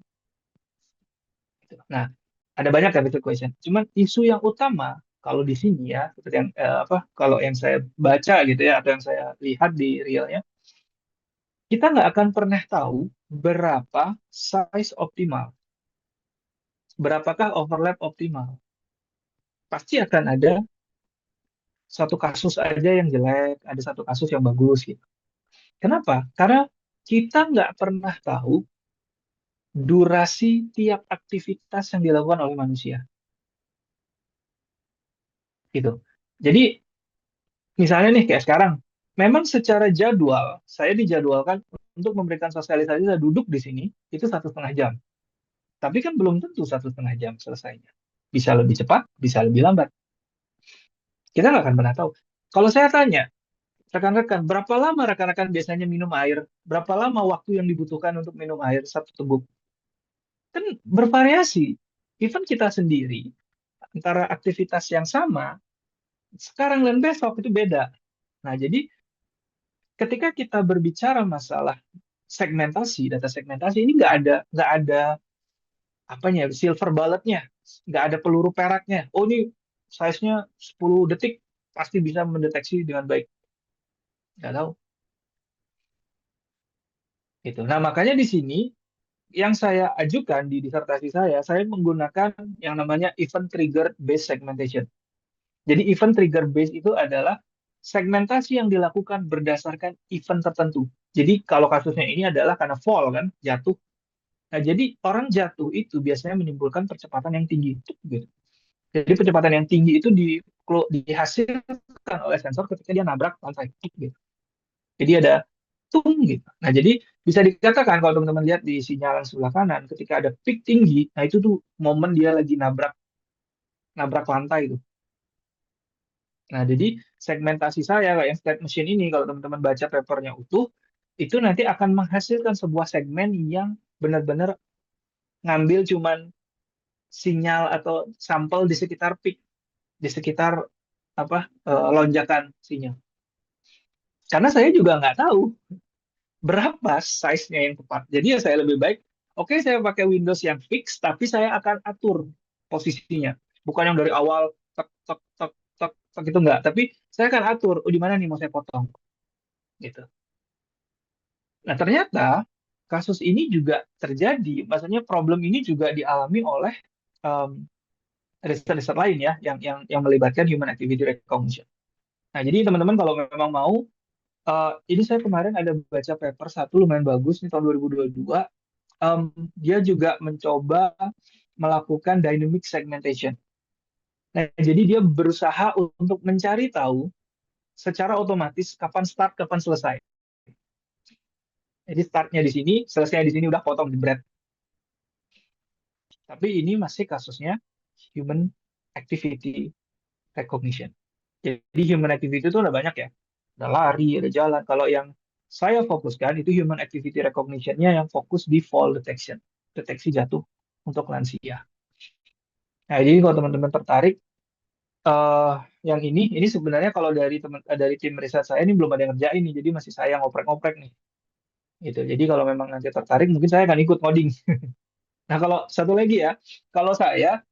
Nah, ada banyak ya betul question. Cuman isu yang utama kalau di sini ya, seperti yang kalau yang saya baca gitu ya, atau yang saya lihat di realnya, kita nggak akan pernah tahu berapa size optimal, berapakah overlap optimal. Pasti akan ada satu kasus aja yang jelek, ada satu kasus yang bagus gitu. Kenapa? Karena kita nggak pernah tahu durasi tiap aktivitas yang dilakukan oleh manusia. Gitu. Jadi, misalnya nih kayak sekarang, memang secara jadwal, saya dijadwalkan untuk memberikan sosialisasi, saya duduk di sini, itu 1,5 jam. Tapi kan belum tentu 1,5 jam selesainya. Bisa lebih cepat, bisa lebih lambat. Kita nggak akan pernah tahu. Kalau saya tanya, rekan-rekan, berapa lama rekan-rekan biasanya minum air? Berapa lama waktu yang dibutuhkan untuk minum air satu teguk? Kan bervariasi. Even kita sendiri, antara aktivitas yang sama, sekarang dan besok itu beda. Nah, jadi ketika kita berbicara masalah segmentasi, data segmentasi ini nggak ada apanya silver bulletnya, nggak ada peluru peraknya. Oh ini size-nya 10 detik pasti bisa mendeteksi dengan baik. Nggak tahu. Gitu. Nah makanya di sini yang saya ajukan di disertasi saya menggunakan yang namanya event trigger based segmentation. Jadi event trigger based itu adalah segmentasi yang dilakukan berdasarkan event tertentu. Jadi kalau kasusnya ini adalah karena fall kan, jatuh. Nah, jadi orang jatuh itu biasanya menimbulkan percepatan yang tinggi. Gitu. Jadi percepatan yang tinggi itu dihasilkan oleh sensor ketika dia nabrak lantai. Gitu. Jadi ada tung gitu. Nah, jadi bisa dikatakan kalau teman-teman lihat di sinyalan sebelah kanan, ketika ada peak tinggi, nah itu tuh momen dia lagi nabrak lantai itu. Nah, jadi segmentasi saya kayak yang state machine ini, kalau teman-teman baca papernya utuh, itu nanti akan menghasilkan sebuah segmen yang benar-benar ngambil cuman sinyal atau sampel di sekitar peak, di sekitar lonjakan sinyal. Karena saya juga nggak tahu berapa size-nya yang tepat. Jadi ya saya lebih baik, oke saya pakai Windows yang fix, tapi saya akan atur posisinya. Bukan yang dari awal tek tek tek tek tek itu enggak, tapi saya akan atur di mana nih mau saya potong gitu. Nah, ternyata kasus ini juga terjadi, maksudnya problem ini juga dialami oleh um, riset-riset lain ya yang melibatkan human activity recognition. Nah, jadi teman-teman kalau memang mau ini saya kemarin ada baca paper satu lumayan bagus nih tahun 2022. Dia juga mencoba melakukan dynamic segmentation. Nah, jadi dia berusaha untuk mencari tahu secara otomatis kapan start, kapan selesai. Jadi startnya di sini, selesainya di sini, udah potong di bread. Tapi ini masih kasusnya human activity recognition. Jadi human activity itu ada banyak ya. Ada lari, ada jalan. Kalau yang saya fokuskan itu human activity recognition-nya yang fokus di fall detection. Deteksi jatuh untuk lansia. Nah, jadi kalau teman-teman tertarik, eh yang ini sebenarnya kalau dari tim riset saya ini belum ada yang ngerjain nih, jadi masih saya ngoprek-ngoprek nih. Gitu. Jadi kalau memang nanti tertarik, mungkin saya akan ikut ngoding. Nah, kalau satu lagi ya, kalau saya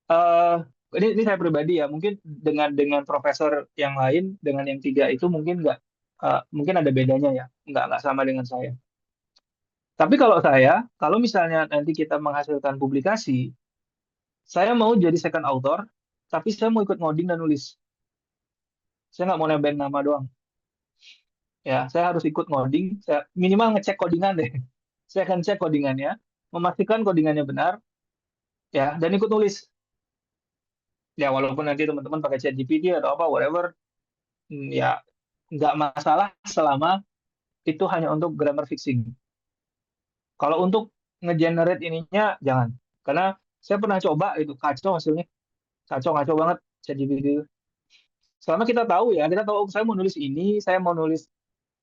eh ini saya pribadi ya, mungkin dengan profesor yang lain, dengan yang tiga itu mungkin nggak, mungkin ada bedanya ya, nggak sama dengan saya. Tapi kalau saya, kalau misalnya nanti kita menghasilkan publikasi, saya mau jadi second author, tapi saya mau ikut ngoding dan nulis. Saya nggak mau nambahin nama doang. Ya, saya harus ikut ngoding. Saya minimal ngecek codingan deh. Saya akan cek codingannya, memastikan codingannya benar, ya, dan ikut nulis. Ya, walaupun nanti teman-teman pakai ChatGPT atau apa, whatever, ya nggak masalah selama itu hanya untuk grammar fixing. Kalau untuk ngegenerate ininya jangan, karena saya pernah coba itu kacau hasilnya, kacau kacau banget ChatGPT itu. Selama kita tahu ya, kita tahu saya mau nulis ini, saya mau nulis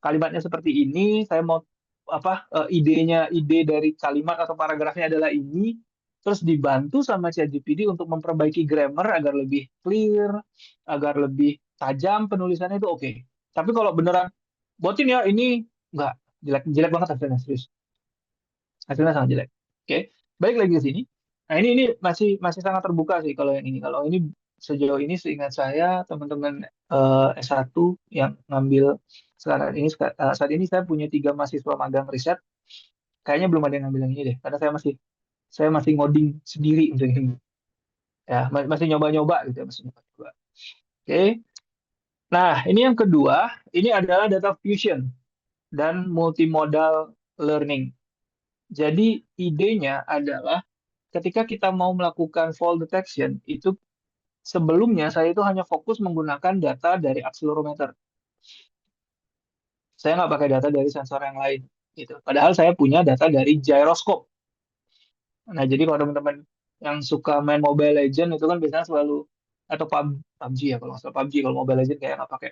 kalimatnya seperti ini, saya mau apa ide dari kalimat atau paragrafnya adalah ini, terus dibantu sama ChatGPT untuk memperbaiki grammar agar lebih clear, agar lebih tajam penulisannya itu oke. Tapi kalau beneran buatin ya ini enggak, jelek jelek banget hasilnya, serius. Hasilnya sangat jelek. Oke, balik lagi ke sini. Nah, ini masih masih sangat terbuka sih kalau yang ini. Kalau ini sejauh ini seingat saya teman-teman S1 yang ngambil sekarang ini saat ini saya punya 3 mahasiswa magang riset. Kayaknya belum ada yang ngambil yang ini deh, karena saya masih ngoding sendiri untuk ini. Ya, masih nyoba-nyoba gitu ya, masih nyoba-nyoba. Oke. Nah, ini yang kedua, ini adalah data fusion dan multimodal learning. Jadi idenya adalah ketika kita mau melakukan fall detection, itu sebelumnya saya itu hanya fokus menggunakan data dari accelerometer. Saya nggak pakai data dari sensor yang lain. Gitu. Padahal saya punya data dari gyroscope. Nah, jadi kalau teman-teman yang suka main Mobile Legend itu kan biasanya selalu, atau PUBG ya, kalau nggak salah PUBG, kalau Mobile Legend kayak nggak pakai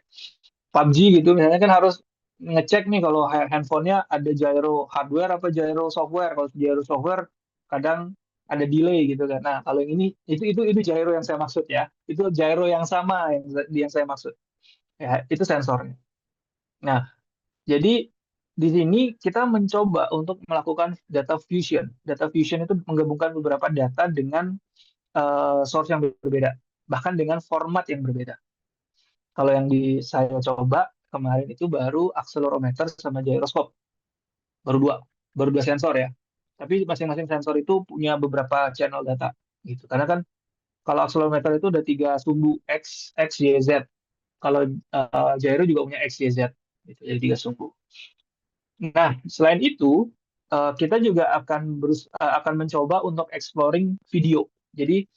PUBG gitu, misalnya kan harus ngecek nih kalau handphonenya ada gyro hardware apa gyro software. Kalau gyro software kadang ada delay gitu kan. Nah, kalau yang ini itu gyro yang saya maksud ya. Itu gyro yang sama yang saya maksud. Ya, itu sensornya. Nah, jadi di sini kita mencoba untuk melakukan data fusion. Data fusion itu menggabungkan beberapa data dengan source yang berbeda, bahkan dengan format yang berbeda. Kalau yang saya coba kemarin itu baru accelerometer sama gyroscope, baru dua, baru dua sensor ya. Tapi masing-masing sensor itu punya beberapa channel data, gitu. Karena kan kalau accelerometer itu ada 3 sumbu X, Y, Z. Kalau gyro juga punya X, Y, Z, gitu. Jadi 3 sumbu. Nah, selain itu kita juga akan mencoba untuk exploring video. Jadi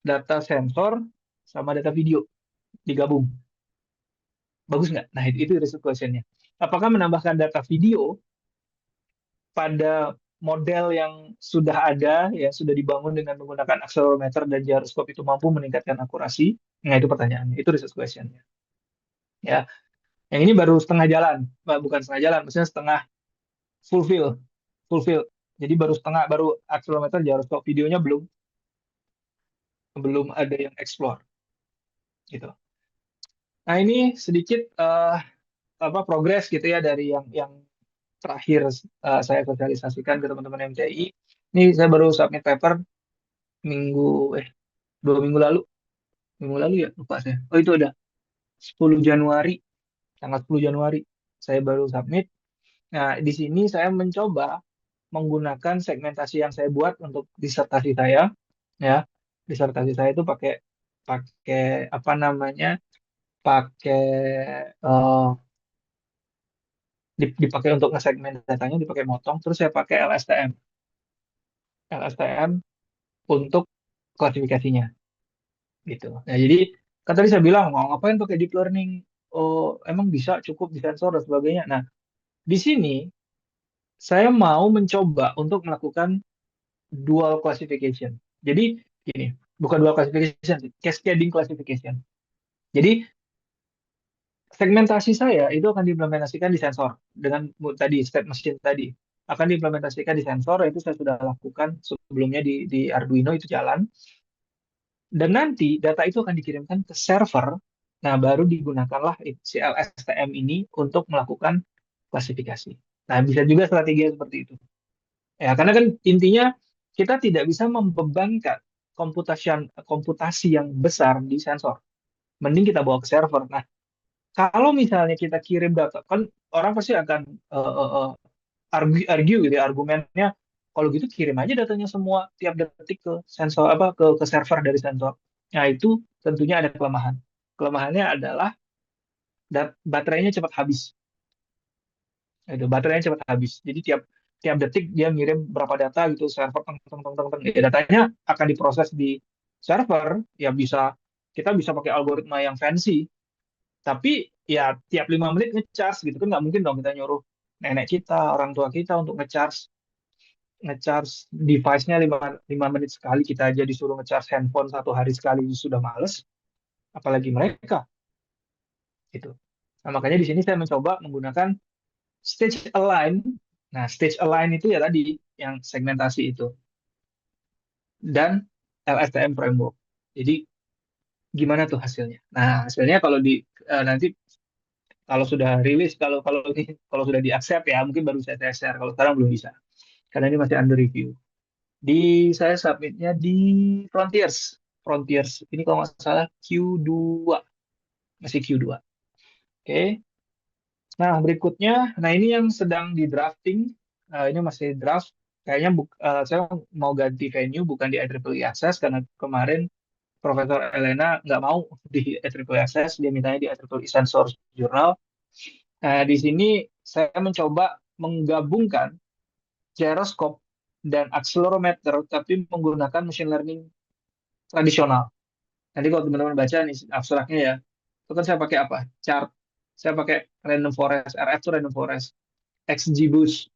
data sensor sama data video digabung. Bagus nggak? Nah, itu research question-nya. Apakah menambahkan data video pada model yang sudah ada, ya sudah dibangun dengan menggunakan accelerometer dan gyroscope itu mampu meningkatkan akurasi? Nah, itu pertanyaannya. Itu research question-nya. Ya, yang ini baru setengah jalan. Bukan setengah jalan, maksudnya setengah fulfill. Fulfill. Jadi baru setengah, baru accelerometer, gyroscope. Videonya belum ada yang explore. Gitu. Nah, ini sedikit apa progres gitu ya dari yang terakhir saya sosialisasikan ke teman-teman MTI. Ini saya baru submit paper minggu 2 minggu lalu. Minggu lalu ya, lupa saya. Oh, itu ada 10 Januari, tanggal 10 Januari saya baru submit. Nah, di sini saya mencoba menggunakan segmentasi yang saya buat untuk disertasi saya, ya. Disertasi saya itu pakai pakai apa namanya? Pakai eh, dipakai untuk nge-segmen datanya, dipakai motong, terus saya pakai LSTM untuk klasifikasinya gitu. Nah, jadi kan tadi saya bilang mau ngapain pakai deep learning, oh emang bisa cukup disensor dan sebagainya. Nah, di sini saya mau mencoba untuk melakukan dual classification. Jadi gini, bukan dual classification sih, cascading classification. Jadi segmentasi saya itu akan diimplementasikan di sensor dengan tadi state machine tadi akan diimplementasikan di sensor, itu saya sudah lakukan sebelumnya di Arduino itu jalan, dan nanti data itu akan dikirimkan ke server. Nah, baru digunakanlah si LSTM ini untuk melakukan klasifikasi. Nah, bisa juga strategi seperti itu. Ya, karena kan intinya kita tidak bisa membebankan komputasi yang besar di sensor. Mending kita bawa ke server. Nah, kalau misalnya kita kirim data, kan orang pasti akan argue gitu ya, argumennya kalau gitu kirim aja datanya semua tiap detik ke sensor apa ke server dari sensor. Nah, itu tentunya ada kelemahan. Kelemahannya adalah baterainya cepat habis. Itu baterainya cepat habis. Jadi tiap tiap detik dia ngirim berapa data gitu server teng, teng, teng, teng, teng. Ya, datanya akan diproses di server. Ya bisa kita bisa pakai algoritma yang fancy, tapi ya tiap 5 menit ngecharge gitu kan, nggak mungkin dong kita nyuruh nenek kita, orang tua kita untuk ngecharge ngecharge device-nya 5 menit sekali. Kita aja disuruh ngecharge handphone 1 hari sekali sudah males, apalagi mereka gitu. Nah, makanya di sini saya mencoba menggunakan stage align. Nah, stage align itu ya tadi yang segmentasi itu, dan LSTM framework. Jadi gimana tuh hasilnya? Nah, hasilnya kalau nanti kalau sudah rilis, kalau sudah di accept ya mungkin baru saya share. Kalau sekarang belum bisa karena ini masih under review. Saya submitnya di Frontiers. Frontiers ini kalau nggak salah Q2, masih Q2. Oke. Nah, berikutnya, nah ini yang sedang di drafting. Ini masih draft. Kayaknya saya mau ganti venue, bukan di IEEE Access karena kemarin Profesor Elena nggak mau di IEEE Access, dia mintanya di IEEE Sensor Journal. Nah, di sini saya mencoba menggabungkan gyroscope dan accelerometer, tapi menggunakan machine learning tradisional. Nanti kalau teman-teman baca nih abstraknya ya, itu kan saya pakai apa? Chart. Saya pakai random forest, RF itu random forest, XGBoost,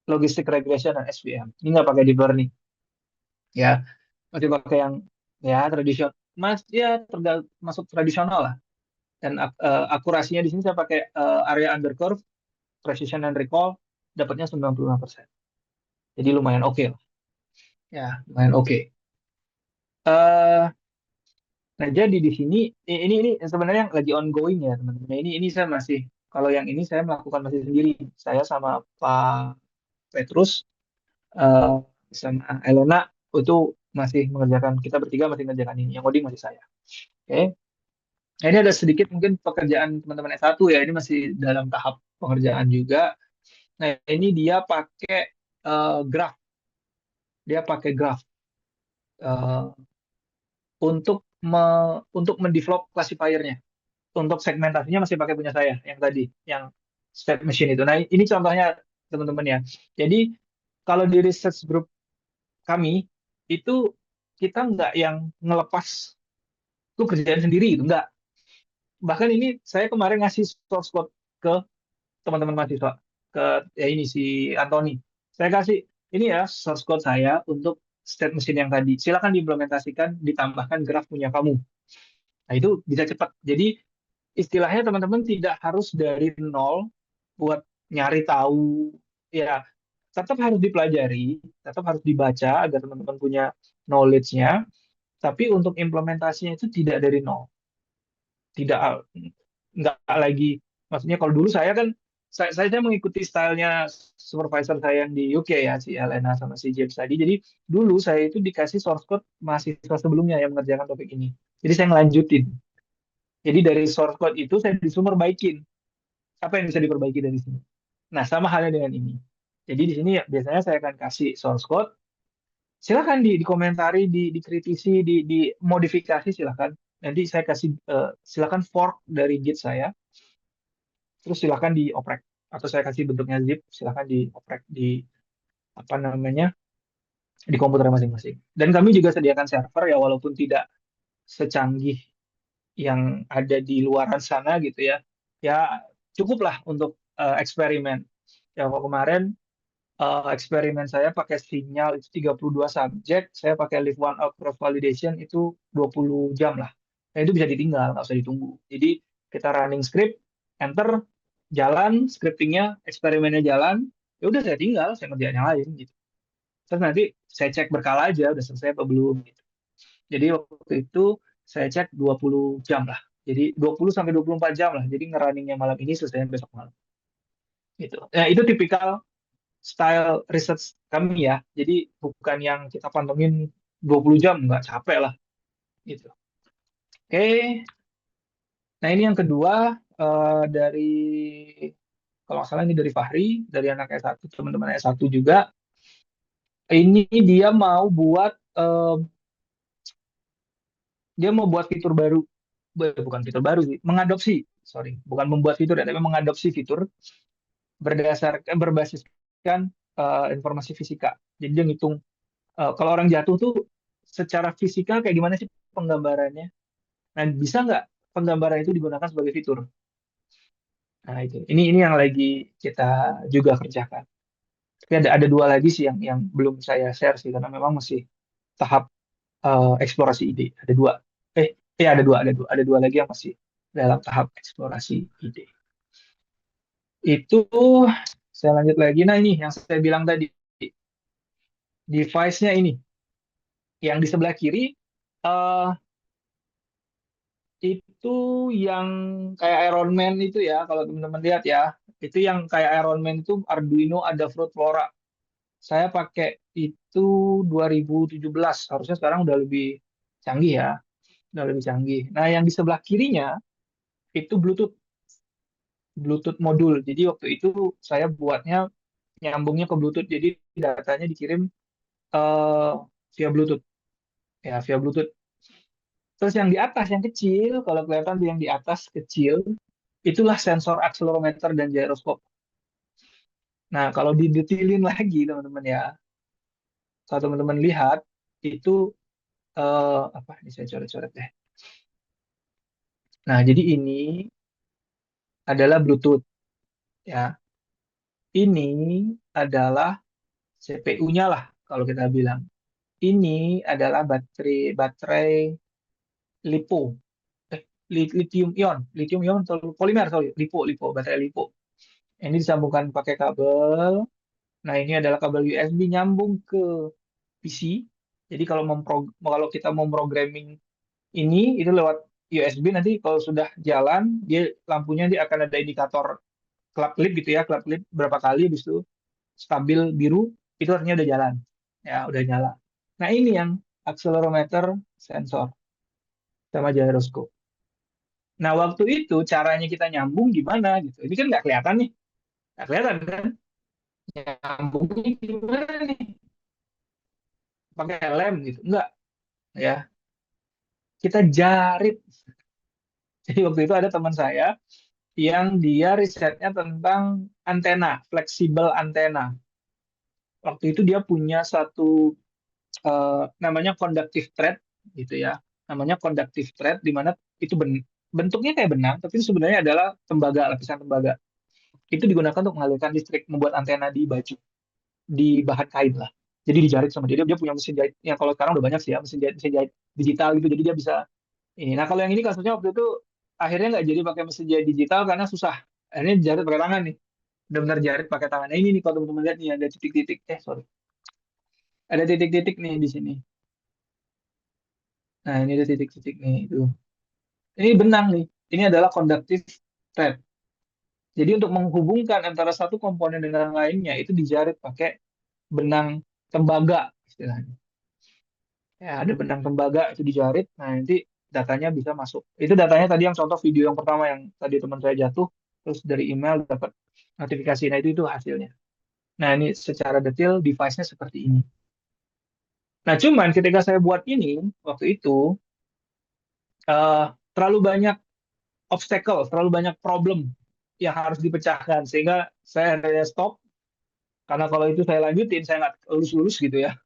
logistic regression, dan SVM. Ini nggak pakai deep learning. Ya, masih pakai yang ya tradisional. Ya masuk tradisional lah. Dan akurasinya di sini saya pakai area under curve, precision and recall, dapatnya 95%. Jadi lumayan oke lah. Ya, lumayan oke. Nah, jadi di sini ini sebenarnya yang lagi ongoing ya, teman-teman. Nah, ini saya masih, kalau yang ini saya melakukan masih sendiri. Saya sama Pak Petrus, eh, sama Elena itu masih mengerjakan, kita bertiga masih mengerjakan ini. Yang coding masih saya. Oke. Nah, ini ada sedikit mungkin pekerjaan teman-teman S1 ya. Ini masih dalam tahap pengerjaan juga. Nah, ini dia pakai graph. Dia pakai graph eh, untuk mendevelop classifier-nya. Untuk segmentasinya masih pakai punya saya yang tadi, yang state machine itu. Nah, ini contohnya teman-teman ya. Jadi kalau di research group kami itu kita nggak yang ngelepas tuh kerjaan sendiri, itu nggak. Bahkan ini saya kemarin ngasih source code ke teman-teman mahasiswa, ke ya ini si Anthony. Saya kasih ini ya source code saya untuk state machine yang tadi. Silakan diimplementasikan, ditambahkan graf punya kamu. Nah, itu bisa cepat. Jadi istilahnya teman-teman tidak harus dari nol buat nyari tahu, ya tetap harus dipelajari, tetap harus dibaca agar teman-teman punya knowledge-nya, tapi untuk implementasinya itu tidak dari nol, tidak nggak lagi, maksudnya kalau dulu saya kan saya mengikuti stylenya supervisor saya yang di UK ya, si Elena sama si James tadi. Jadi dulu saya itu dikasih source code mahasiswa sebelumnya yang mengerjakan topik ini, jadi saya ngelanjutin. Jadi dari source code itu saya disuruh baikin apa yang bisa diperbaiki dari sini. Nah, sama halnya dengan ini. Jadi di sini ya, biasanya saya akan kasih source code. Silakan dikomentari, dikritisi, dimodifikasi silakan. Nanti saya kasih silakan fork dari Git saya. Terus silakan dioprek atau saya kasih bentuknya zip, silakan dioprek di apa namanya di komputer masing-masing. Dan kami juga sediakan server ya, walaupun tidak secanggih yang ada di luaran sana gitu ya. ya cukup lah untuk eksperimen. Ya kalau kemarin eksperimen saya pakai sinyal itu 32 subjek, saya pakai live one out cross validation itu 20 jam lah. Nah, itu bisa ditinggal, nggak usah ditunggu. Jadi kita running script, enter, jalan, scriptingnya, eksperimennya jalan, ya udah saya tinggal, saya ngerjain yang lain gitu. Terus nanti saya cek berkala aja udah selesai apa belum gitu. Jadi waktu itu saya cek 20 jam lah. Jadi 20 sampai 24 jam lah. Jadi ngerunningnya malam ini selesai besok malam. Gitu. Nah, itu tipikal style research kami ya. Jadi bukan yang kita pantengin 20 jam, nggak capek lah. Gitu. Oke. Nah ini yang kedua dari kalau nggak salah ini dari Fahri, dari anak S1, teman-teman S1 juga. Ini dia mau buat fitur baru. Bukan fitur baru sih, mengadopsi, sorry, bukan membuat fitur ya, tapi mengadopsi fitur berbasiskan informasi fisika. Jadi dia ngitung kalau orang jatuh tuh secara fisika kayak gimana sih penggambarannya. Nah, bisa nggak penggambaran itu digunakan sebagai fitur? Nah, itu. Ini yang lagi kita juga kerjakan. Tapi ada dua lagi sih yang belum saya share sih karena memang masih tahap eksplorasi ide. Ada dua. Ada dua lagi yang masih dalam tahap eksplorasi ide. Itu saya lanjut lagi. Nah, ini yang saya bilang tadi. Device-nya ini. Yang di sebelah kiri eh, itu yang kayak Iron Man itu ya, kalau teman-teman lihat ya. Itu yang kayak Iron Man itu Arduino ada Fruit Flora. Saya pakai itu 2017. Harusnya sekarang udah lebih canggih ya. Udah lebih canggih. Nah, yang di sebelah kirinya itu Bluetooth. Bluetooth modul. Jadi waktu itu saya buatnya nyambungnya ke Bluetooth. Jadi datanya dikirim eh, via Bluetooth. Ya, via Bluetooth. Terus yang di atas, yang kecil, kalau kelihatan tuh yang di atas kecil, itulah sensor accelerometer dan gyroskop. Nah, kalau didetilin lagi, teman-teman ya, kalau teman-teman lihat, itu apa? Ini saya coret-coret deh. Nah, jadi ini adalah Bluetooth, ya. Ini adalah CPU-nya lah, kalau kita bilang. Ini adalah baterai baterai lipo, lithium ion atau polimer, sorry, lipo, baterai lipo. Ini disambungkan pakai kabel. Nah, ini adalah kabel USB nyambung ke PC. Jadi kalau kita mau programming ini itu lewat USB, nanti kalau sudah jalan lampunya akan ada indikator klap klip gitu ya, klap klip berapa kali habis itu stabil biru, itu artinya udah jalan. Ya, udah nyala. Nah, ini yang accelerometer sensor sama gyroscope. Nah, waktu itu caranya kita nyambung gimana gitu. Ini kan nggak kelihatan nih. Nggak kelihatan kan? Nyambungnya gimana nih? Pakai lem gitu. Enggak, ya. Kita jarit. Jadi waktu itu ada teman saya yang dia risetnya tentang antena, fleksibel antena. Waktu itu dia punya satu namanya conductive thread gitu ya. Namanya conductive thread di mana itu bentuknya kayak benang, tapi itu sebenarnya adalah tembaga, lapisan tembaga. Itu digunakan untuk mengalirkan listrik, membuat antena di baju, di bahan kain lah. Jadi dijarit sama dia. Dia punya mesin jahit yang kalau sekarang udah banyak sih ya, mesin jahit digital gitu. Jadi dia bisa ini. Nah, kalau yang ini kasusnya waktu itu akhirnya nggak jadi pakai mesin jahit digital karena susah. Akhirnya jahit pakai tangan nih. Benar-benar jahit pakai tangan. Nah, ini nih kalau teman-teman lihat nih ada titik-titik. Sorry. Ada titik-titik nih di sini. Nah, ini ada titik-titik nih itu. Ini benang nih. Ini adalah conductive thread. Jadi untuk menghubungkan antara satu komponen dengan lainnya itu dijarit pakai benang tembaga istilahnya. Ya, ada benang tembaga itu dijarit. Nah, nanti datanya bisa masuk. Itu datanya tadi yang contoh video yang pertama yang tadi teman saya jatuh, terus dari email dapat notifikasi. Nah, itu hasilnya. Nah, ini secara detail device-nya seperti ini. Nah, cuman ketika saya buat ini, waktu itu terlalu banyak obstacle, terlalu banyak problem yang harus dipecahkan. Sehingga saya hanya stop, karena kalau itu saya lanjutin, saya nggak lulus-lulus gitu ya.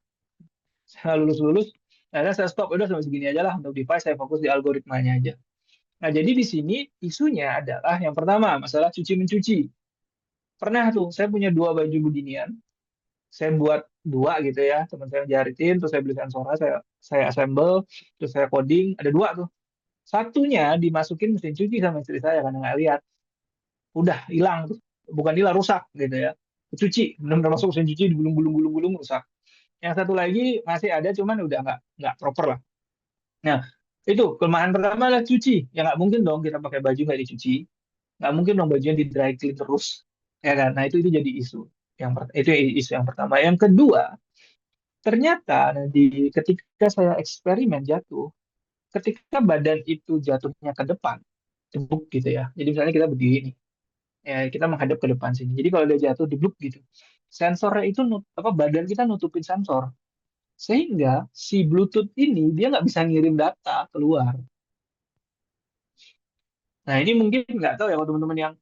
Saya lulus-lulus, akhirnya saya stop, udah sampai segini aja lah untuk device, saya fokus di algoritmanya aja. Nah, jadi di sini isunya adalah yang pertama masalah cuci mencuci. Pernah tuh saya punya dua baju beginian, saya buat dua gitu ya, teman saya jaritin, terus saya beli sensor, saya assemble, terus saya coding, ada dua tuh. Satunya dimasukin mesin cuci sama istri saya karena nggak lihat, udah hilang tuh, bukan hilang, rusak gitu ya, cuci, benar-benar masuk mesin cuci, digulung-gulung-gulung-gulung, rusak. Yang satu lagi masih ada, cuman udah nggak proper lah. Nah, itu kelemahan pertama adalah cuci. Ya nggak mungkin dong kita pakai baju nggak dicuci, nggak mungkin dong bajunya di dry clean terus, ya kan? Nah itu jadi isu. Itu isu yang pertama. Yang kedua, ternyata ketika saya eksperimen jatuh, ketika badan itu jatuhnya ke depan, debuk gitu ya. Jadi misalnya kita berdiri nih, ya kita menghadap ke depan sini. Jadi kalau dia jatuh debuk gitu, sensornya itu badan kita nutupin sensor, sehingga si Bluetooth ini dia nggak bisa ngirim data keluar. Nah ini mungkin nggak tahu ya kalau teman-teman yang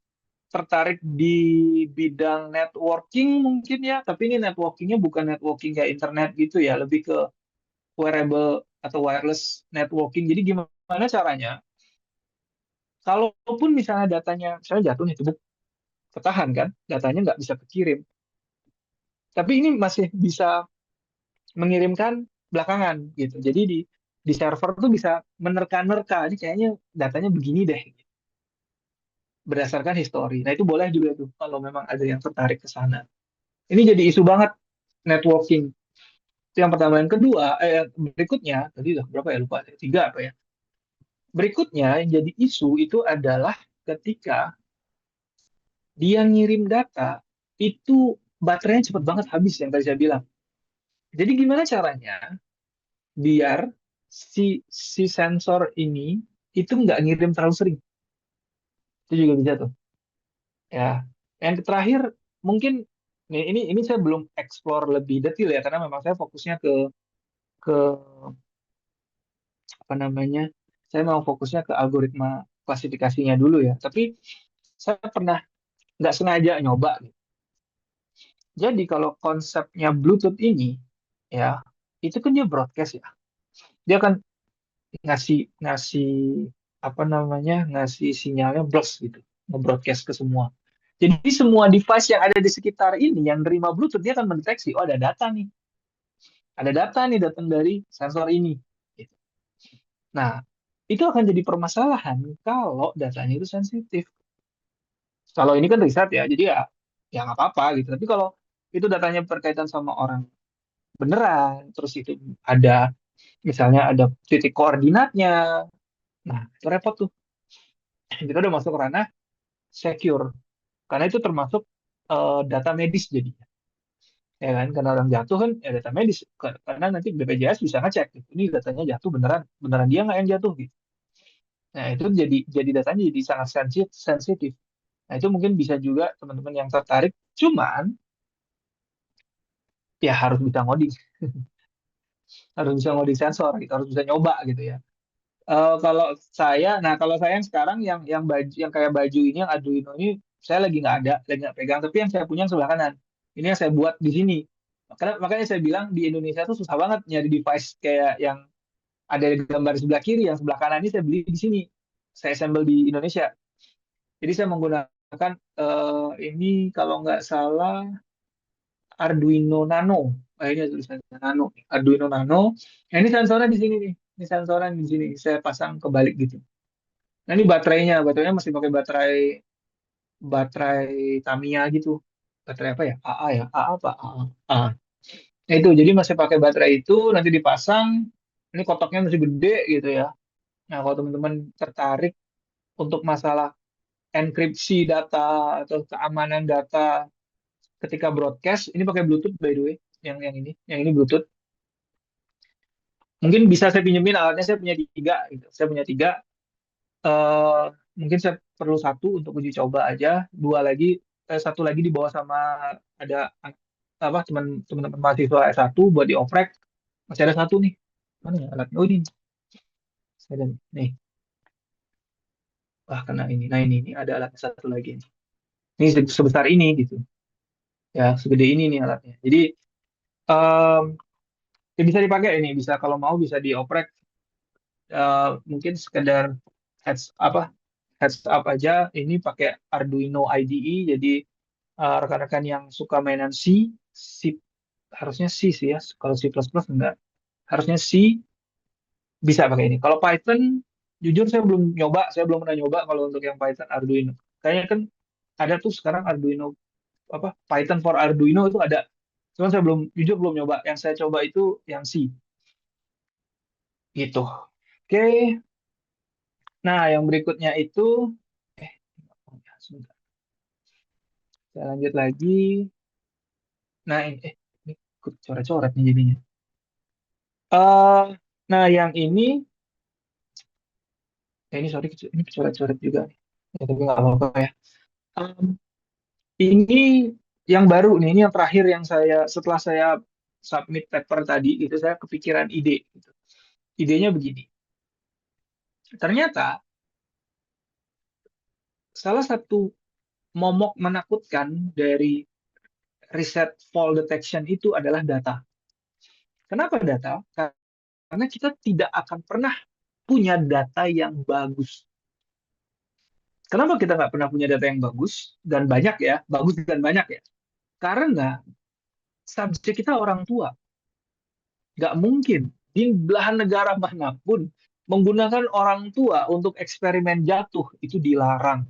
tertarik di bidang networking mungkin ya, tapi ini networkingnya bukan networking kayak internet gitu ya, lebih ke wearable atau wireless networking. Jadi gimana caranya? Kalaupun misalnya datanya, misalnya jatuh nih, tubuh ketahan kan, datanya nggak bisa kekirim. Tapi ini masih bisa mengirimkan belakangan gitu. Jadi di server tuh bisa menerka-nerka, ini kayaknya datanya begini deh, berdasarkan histori. Nah itu boleh juga tuh kalau memang ada yang tertarik ke sana. Ini jadi isu banget networking. Itu yang pertama. Yang kedua, berikutnya, tadi udah berapa ya, lupa, tiga apa ya. Berikutnya yang jadi isu itu adalah ketika dia ngirim data, itu baterainya cepet banget habis yang tadi saya bilang. Jadi gimana caranya biar si sensor ini itu nggak ngirim terlalu sering? Itu juga bisa tuh. Ya. Yang terakhir mungkin ini saya belum explore lebih detail ya karena memang saya fokusnya ke apa namanya, saya mau fokusnya ke algoritma klasifikasinya dulu ya. Tapi saya pernah nggak sengaja nyoba gitu. Jadi kalau konsepnya Bluetooth ini ya, itu kan dia broadcast ya. Dia kan ngasih ngasih apa namanya, ngasih sinyalnya blast gitu, nge-broadcast ke semua. Jadi semua device yang ada di sekitar ini yang nerima Bluetooth dia akan mendeteksi, oh ada data nih, ada data nih datang dari sensor ini. Gitu. Nah, itu akan jadi permasalahan kalau datanya itu sensitif. Kalau ini kan riset ya, jadi ya nggak apa-apa gitu. Tapi kalau itu datanya berkaitan sama orang beneran, terus itu ada misalnya ada titik koordinatnya, nah itu repot tuh. Kita udah masuk ke ranah secure, karena itu termasuk data medis jadinya. Ya kan, karena orang jatuh kan ya data medis, karena nanti BPJS bisa ngecek gitu. Ini datanya jatuh beneran, beneran dia nggak yang jatuh gitu. Nah itu jadi datanya jadi sangat sensitif. Nah itu mungkin bisa juga teman-teman yang tertarik, cuman ya harus bisa ngoding, harus bisa ngoding sensor gitu, harus bisa nyoba gitu ya. Kalau saya yang sekarang yang baju yang kayak baju ini yang Arduino ini saya lagi nggak pegang, tapi yang saya punya yang sebelah kanan. Ini yang saya buat di sini. Makanya saya bilang di Indonesia tuh susah banget nyari device kayak yang ada gambar di sebelah kiri, yang sebelah kanan ini saya beli di sini. Saya assemble di Indonesia. Jadi saya menggunakan ini kalau nggak salah Arduino Nano. Ini tulisannya Nano. Arduino Nano. Nah, ini sensornya di sini nih. Ini sensornya di sini. Saya pasang kebalik gitu. Nah, ini baterainya masih pakai baterai baterai Tamiya gitu. Baterai apa ya? AA ya? AA apa? AA. AA. Nah, itu jadi masih pakai baterai itu, nanti dipasang. Ini kotaknya masih gede gitu ya. Nah, kalau teman-teman tertarik untuk masalah enkripsi data atau keamanan data ketika broadcast, ini pakai Bluetooth by the way, yang ini Bluetooth. Mungkin bisa saya pinjemin alatnya, saya punya tiga gitu. Saya punya tiga. eh Mungkin saya perlu satu untuk uji coba aja, dua lagi, satu lagi dibawa sama ada apa teman-teman mahasiswa S1 buat dioprek. Masih ada satu nih. Mana ya alatnya? Oh ini. Saya ada nih. Wah, kena ini. Nah, ini ada alat satu lagi. Ini sebesar ini gitu. Ya, segede ini nih alatnya. Jadi em, ya bisa dipakai ini, bisa kalau mau bisa dioprek, mungkin sekedar heads up aja, ini pakai Arduino IDE. Jadi rekan-rekan yang suka mainan C, harusnya C sih ya. Kalau C++ enggak, harusnya C bisa pakai ini. Kalau Python, jujur saya belum pernah nyoba kalau untuk yang Python Arduino. Kayaknya kan ada tuh sekarang Arduino Python for Arduino itu ada. Cuman saya jujur belum nyoba. Yang saya coba itu yang C gitu. Oke. Nah, yang berikutnya itu eh sebentar. Saya lanjut lagi. Nah, ini ikut coret-coret nih jadinya. eh nah, yang ini ini sorry, ini coret-coret juga nih. Ya, tapi nggak apa-apa ya. Em, ini yang baru nih, ini yang terakhir yang setelah saya submit paper tadi, itu saya kepikiran ide. Gitu. Idenya begini. Ternyata salah satu momok menakutkan dari riset fall detection itu adalah data. Kenapa data? Karena kita tidak akan pernah punya data yang bagus. Kenapa kita nggak pernah punya data yang bagus dan banyak ya, bagus dan banyak ya? Karena subjek kita orang tua. Nggak mungkin di belahan negara manapun menggunakan orang tua untuk eksperimen jatuh itu dilarang,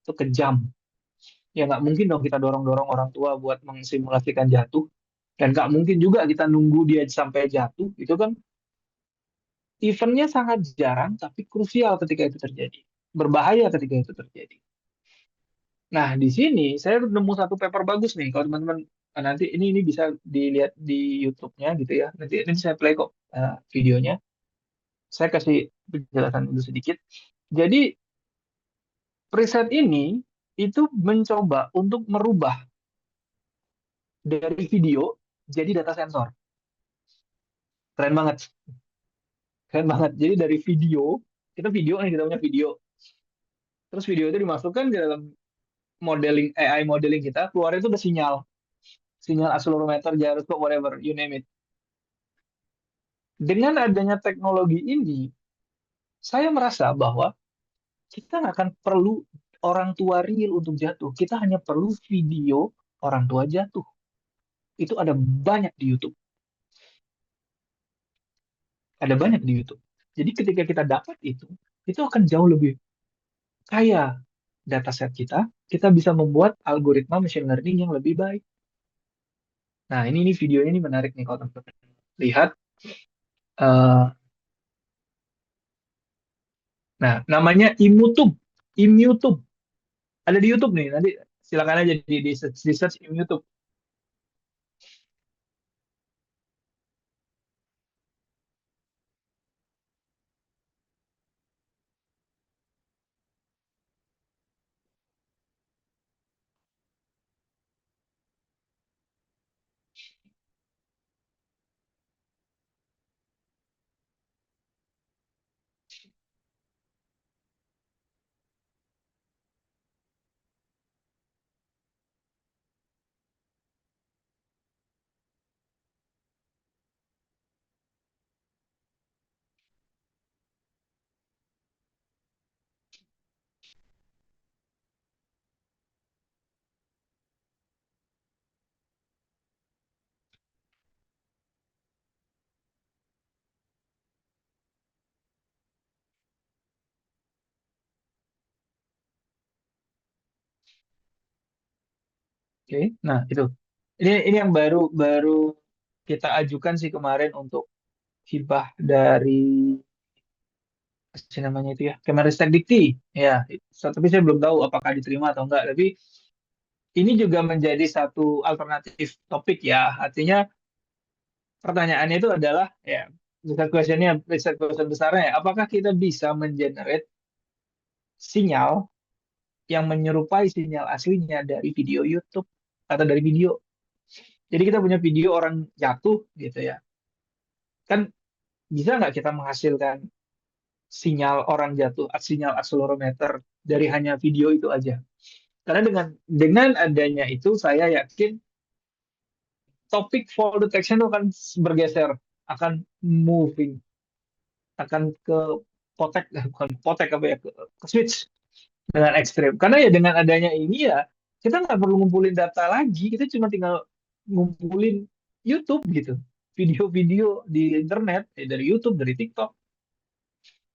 itu kejam. Ya nggak mungkin dong kita dorong-dorong orang tua buat mengsimulasikan jatuh, dan nggak mungkin juga kita nunggu dia sampai jatuh. Itu kan eventnya sangat jarang, tapi krusial ketika itu terjadi, berbahaya ketika itu terjadi. Nah, di sini saya nemu satu paper bagus nih. Kalau teman-teman nanti ini bisa dilihat di YouTube-nya gitu ya. Nanti saya play kok videonya. Saya kasih penjelasan dulu sedikit. Jadi, preset ini itu mencoba untuk merubah dari video jadi data sensor. Keren banget. Keren banget. Jadi dari video, kita punya video. Terus video itu dimasukkan ke dalam AI modeling kita, keluar itu udah sinyal accelerometer, gyroscope, whatever, you name it. Dengan adanya teknologi ini, saya merasa bahwa kita nggak akan perlu orang tua real untuk jatuh. Kita hanya perlu video orang tua jatuh. Itu ada banyak di YouTube. Ada banyak di YouTube. Jadi ketika kita dapat itu akan jauh lebih kaya dataset kita. Kita bisa membuat algoritma machine learning yang lebih baik. Nah, ini videonya ini menarik nih kalau teman-teman lihat. Eh, nah, namanya Imutube. Imutube. Ada di YouTube nih. Nanti silakan aja di search Imutube. Oke, nah itu. Ini yang baru baru kita ajukan sih kemarin untuk hibah dari apa sih namanya itu ya, Kemenristek Dikti. Ya, tapi saya belum tahu apakah diterima atau enggak. Tapi ini juga menjadi satu alternatif topik ya. Artinya pertanyaannya itu adalah ya, riset question besarnya ya, apakah kita bisa mengenerate sinyal yang menyerupai sinyal aslinya dari video YouTube atau dari video. Jadi kita punya video orang jatuh gitu ya. Kan bisa nggak kita menghasilkan sinyal orang jatuh, sinyal akselerometer dari hanya video itu aja? Karena dengan adanya itu saya yakin topik fall detection itu akan bergeser, akan moving, akan ke potek, bukan potek apa ya, ke switch dengan ekstrim. Karena ya dengan adanya ini ya kita nggak perlu ngumpulin data lagi, kita cuma tinggal ngumpulin YouTube gitu, video-video di internet, dari YouTube, dari TikTok,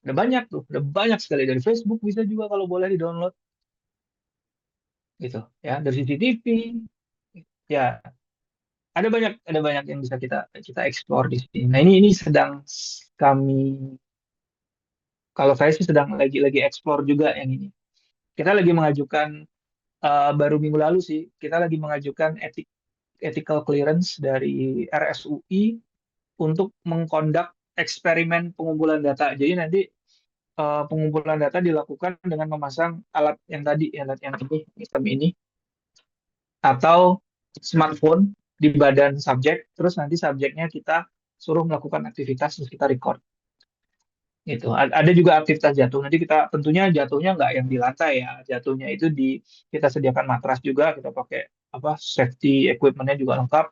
udah banyak tuh, udah banyak sekali dari Facebook bisa juga kalau boleh di-download gitu ya, dari CCTV ya ada banyak yang bisa kita kita eksplor di sini. Nah ini sedang kami, kalau saya sih sedang lagi eksplor juga yang ini. Kita lagi mengajukan baru minggu lalu sih kita lagi mengajukan ethical clearance dari RSUI untuk mengkondak eksperimen pengumpulan data. Jadi nanti pengumpulan data dilakukan dengan memasang alat yang tadi, alat yang ini, sistem ini, atau smartphone di badan subjek, terus nanti subjeknya kita suruh melakukan aktivitas, terus kita record. Gitu. Ada juga aktivitas jatuh. Nanti kita tentunya jatuhnya nggak yang di lantai ya, jatuhnya itu kita sediakan matras juga, kita pakai apa safety equipment-nya juga lengkap.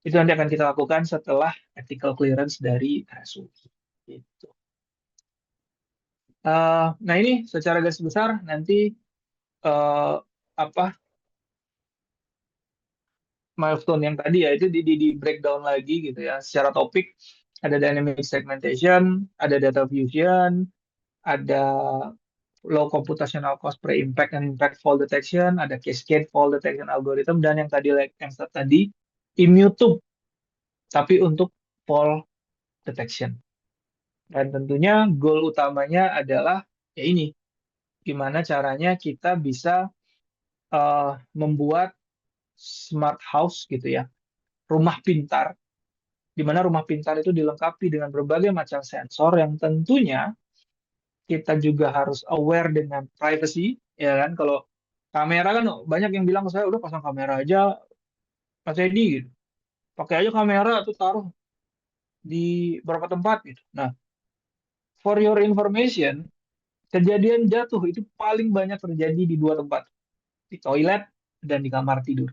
Itu nanti akan kita lakukan setelah ethical clearance dari RSUI. Gitu. Nah ini secara garis besar nanti eh, apa milestone yang tadi ya itu di breakdown lagi gitu ya secara topik. Ada dynamic segmentation, ada data fusion, ada low computational cost pre-impact and impact fall detection, ada cascade fall detection algorithm, dan yang tadi immutable tapi untuk fall detection. Dan tentunya goal utamanya adalah ya ini, gimana caranya kita bisa membuat smart house gitu ya, rumah pintar, di mana rumah pintar itu dilengkapi dengan berbagai macam sensor yang tentunya kita juga harus aware dengan privacy, ya kan? Kalau kamera kan banyak yang bilang ke saya udah pasang kamera aja, Mas Edi gitu. Pakai aja kamera tuh taruh di beberapa tempat gitu. Nah, for your information, kejadian jatuh itu paling banyak terjadi di dua tempat, di toilet dan di kamar tidur.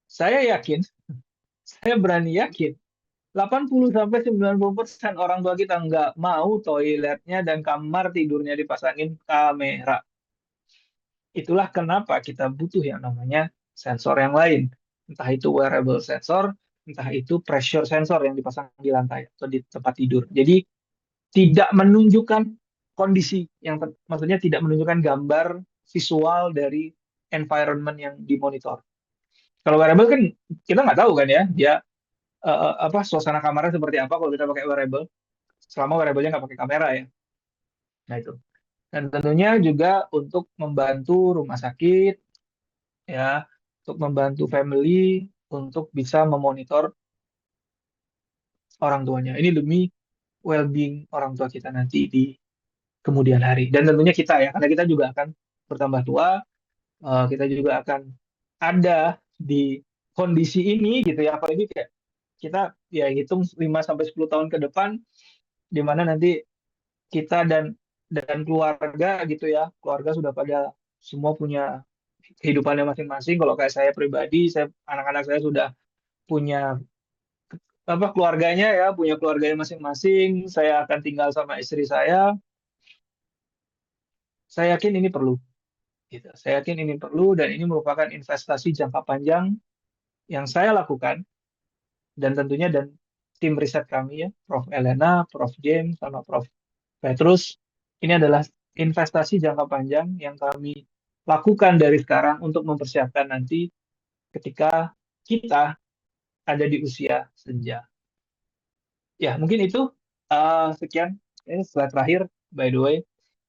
Saya yakin, saya berani yakin 80 sampai 90% orang tua kita nggak mau toiletnya dan kamar tidurnya dipasangin kamera. Itulah kenapa kita butuh yang namanya sensor yang lain. Entah itu wearable sensor, entah itu pressure sensor yang dipasang di lantai atau di tempat tidur. Jadi tidak menunjukkan kondisi maksudnya tidak menunjukkan gambar visual dari environment yang dimonitor. Kalau wearable kan kita nggak tahu kan ya, dia apa suasana kamarnya seperti apa kalau kita pakai wearable, selama wearable-nya nggak pakai kamera ya. Nah itu. Dan tentunya juga untuk membantu rumah sakit ya, untuk membantu family untuk bisa memonitor orang tuanya. Ini demi well-being orang tua kita nanti di kemudian hari. Dan tentunya kita ya, karena kita juga akan bertambah tua, kita juga akan ada di kondisi ini gitu ya, apalagi kayak kita ya hitung 5 sampai 10 tahun ke depan di mana nanti kita dan keluarga gitu ya, keluarga sudah pada semua punya kehidupannya masing-masing. Kalau kayak saya pribadi, anak-anak saya sudah punya apa keluarganya ya, punya keluarganya masing-masing. Saya akan tinggal sama istri saya. Saya yakin ini perlu. Gitu. Saya yakin ini perlu dan ini merupakan investasi jangka panjang yang saya lakukan dan tentunya dan tim riset kami ya, Prof. Elena, Prof. James, sama Prof. Petrus. Ini adalah investasi jangka panjang yang kami lakukan dari sekarang untuk mempersiapkan nanti ketika kita ada di usia senja. Ya, mungkin itu sekian. Ini slide terakhir, by the way.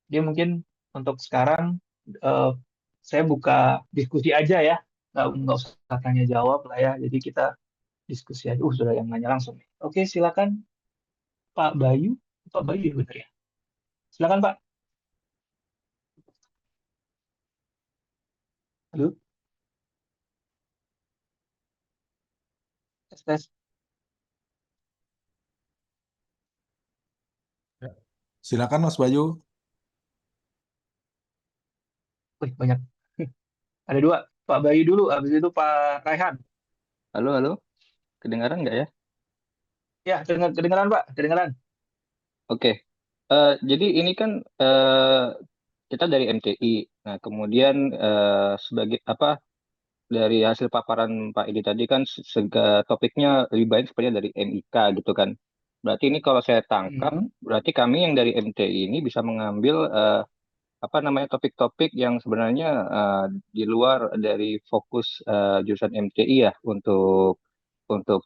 Dia mungkin untuk sekarang eh, saya buka diskusi aja ya. Nggak usah tanya jawab lah ya. Jadi kita diskusi aja. Sudah yang nanya langsung. Oke, silakan Pak Bayu. Pak Bayu ya benar ya. Silakan Pak. Halo, tes tes. Ya. Silakan Mas Bayu. Wih, banyak. Ada dua. Pak Bayu dulu, habis itu Pak Raihan. Halo, halo. Kedengaran nggak ya? Ya, kedengaran Pak, kedengaran. Oke. Jadi ini kan kita dari MTI. Nah, kemudian sebagai apa dari hasil paparan Pak Edi tadi kan topiknya lebih banyak sebenarnya dari MIK gitu kan. Berarti ini kalau saya tangkap, Mhm. berarti kami yang dari MTI ini bisa mengambil apa namanya topik-topik yang sebenarnya di luar dari fokus jurusan MTI ya untuk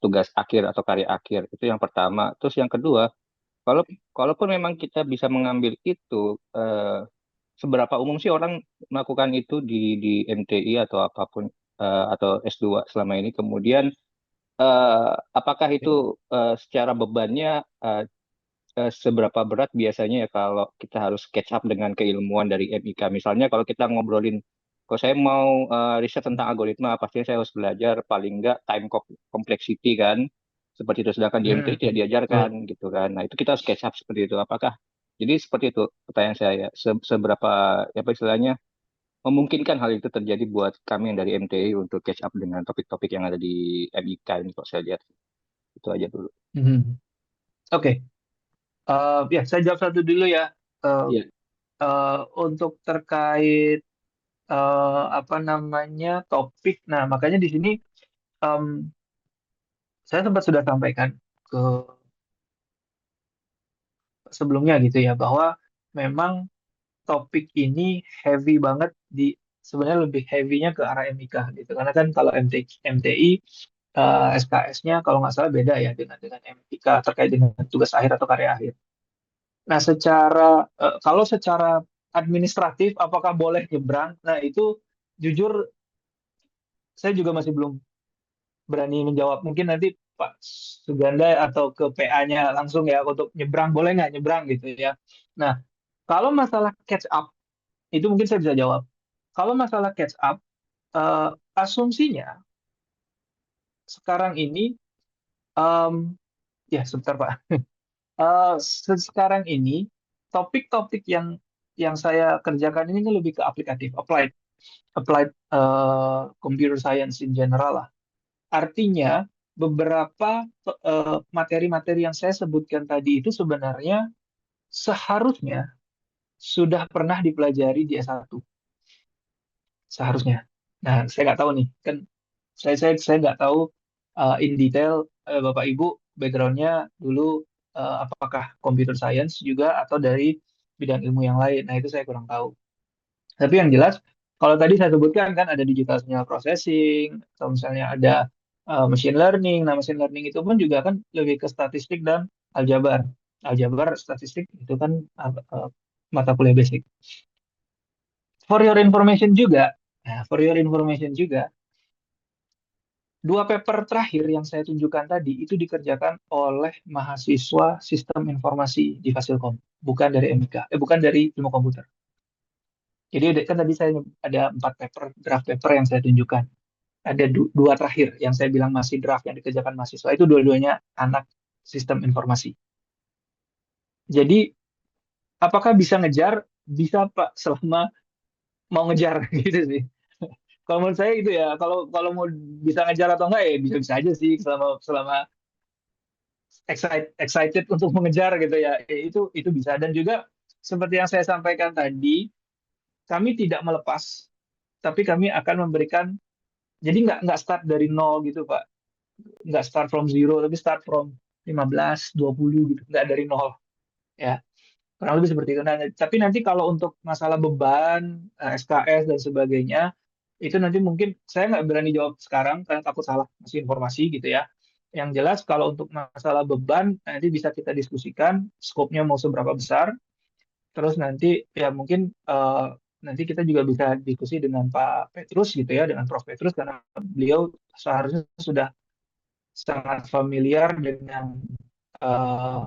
tugas akhir atau karya akhir. Itu yang pertama. Terus yang kedua, kalau kalaupun memang kita bisa mengambil itu, seberapa umum sih orang melakukan itu di MTI atau apapun atau S2 selama ini? Kemudian apakah itu secara bebannya seberapa berat biasanya ya kalau kita harus catch up dengan keilmuan dari MIK? Misalnya kalau kita ngobrolin, kalau saya mau riset tentang algoritma, pastinya saya harus belajar paling nggak time complexity kan, seperti itu. Sedangkan di MTI tidak diajarkan Betul. gitu kan. Nah itu kita harus catch up seperti itu. Apakah jadi seperti itu pertanyaan saya, seberapa apa istilahnya memungkinkan hal itu terjadi buat kami yang dari MTI untuk catch up dengan topik-topik yang ada di MIK ini kalau saya lihat itu aja dulu. Mhm. Oke. Ya, saya jawab satu dulu ya. Eh, Iya. untuk terkait apa namanya topik. Nah, makanya di sini em, saya sempat sudah sampaikan ke sebelumnya gitu ya bahwa memang topik ini heavy banget sebenarnya lebih heavy-nya ke arah MIK gitu. Karena kan kalau MTI SKS-nya kalau nggak salah beda ya dengan MIK terkait dengan tugas akhir atau karya akhir. Nah, kalau secara administratif apakah boleh nyebrang? Nah, itu jujur saya juga masih belum berani menjawab. Mungkin nanti Pak Suganda atau ke PA-nya langsung ya untuk nyebrang boleh nggak nyebrang gitu ya. Nah, kalau masalah catch up itu mungkin saya bisa jawab. Kalau masalah catch up, eh, asumsinya sekarang ini, em, ya sebentar Pak. Sekarang ini topik-topik yang saya kerjakan ini kan lebih ke aplikatif, applied, applied computer science in general lah. Artinya beberapa materi-materi yang saya sebutkan tadi itu sebenarnya seharusnya sudah pernah dipelajari di S1, seharusnya. Nah, saya nggak tahu nih, kan saya nggak tahu in detail Bapak Ibu backgroundnya dulu apakah computer science juga atau dari bidang ilmu yang lain. Nah, itu saya kurang tahu. Tapi yang jelas, kalau tadi saya sebutkan kan ada digital signal processing, atau misalnya ada machine learning. Nah, machine learning itu pun juga kan lebih ke statistik dan aljabar. Aljabar, statistik itu kan mata kuliah basic. For your information juga, nah, for your information juga, dua paper terakhir yang saya tunjukkan tadi itu dikerjakan oleh mahasiswa sistem informasi di Fasilkom, bukan dari MIK, bukan dari ilmu komputer. Jadi kan tadi saya ada 4 paper, draft paper yang saya tunjukkan. Ada dua terakhir yang saya bilang masih draft yang dikerjakan mahasiswa itu dua-duanya anak sistem informasi. Jadi apakah bisa ngejar? Bisa Pak, selama mau ngejar gitu sih. Kalau menurut saya itu ya, kalau kalau mau bisa ngejar atau enggak ya bisa-bisa aja sih selama selama excited untuk mengejar gitu ya. Itu bisa. Dan juga seperti yang saya sampaikan tadi, kami tidak melepas, tapi kami akan memberikan, jadi nggak start dari nol gitu Pak, nggak start from zero, tapi start from 15, 20 gitu, nggak dari nol ya. Kurang lebih seperti itu. Nah, tapi nanti kalau untuk masalah beban, SKS dan sebagainya, itu nanti mungkin saya nggak berani jawab sekarang karena takut salah masih informasi gitu ya. Yang jelas kalau untuk masalah beban nanti bisa kita diskusikan skopnya mau seberapa besar. Terus nanti ya mungkin nanti kita juga bisa diskusi dengan Pak Petrus gitu ya, dengan Prof Petrus karena beliau seharusnya sudah sangat familiar dengan eh,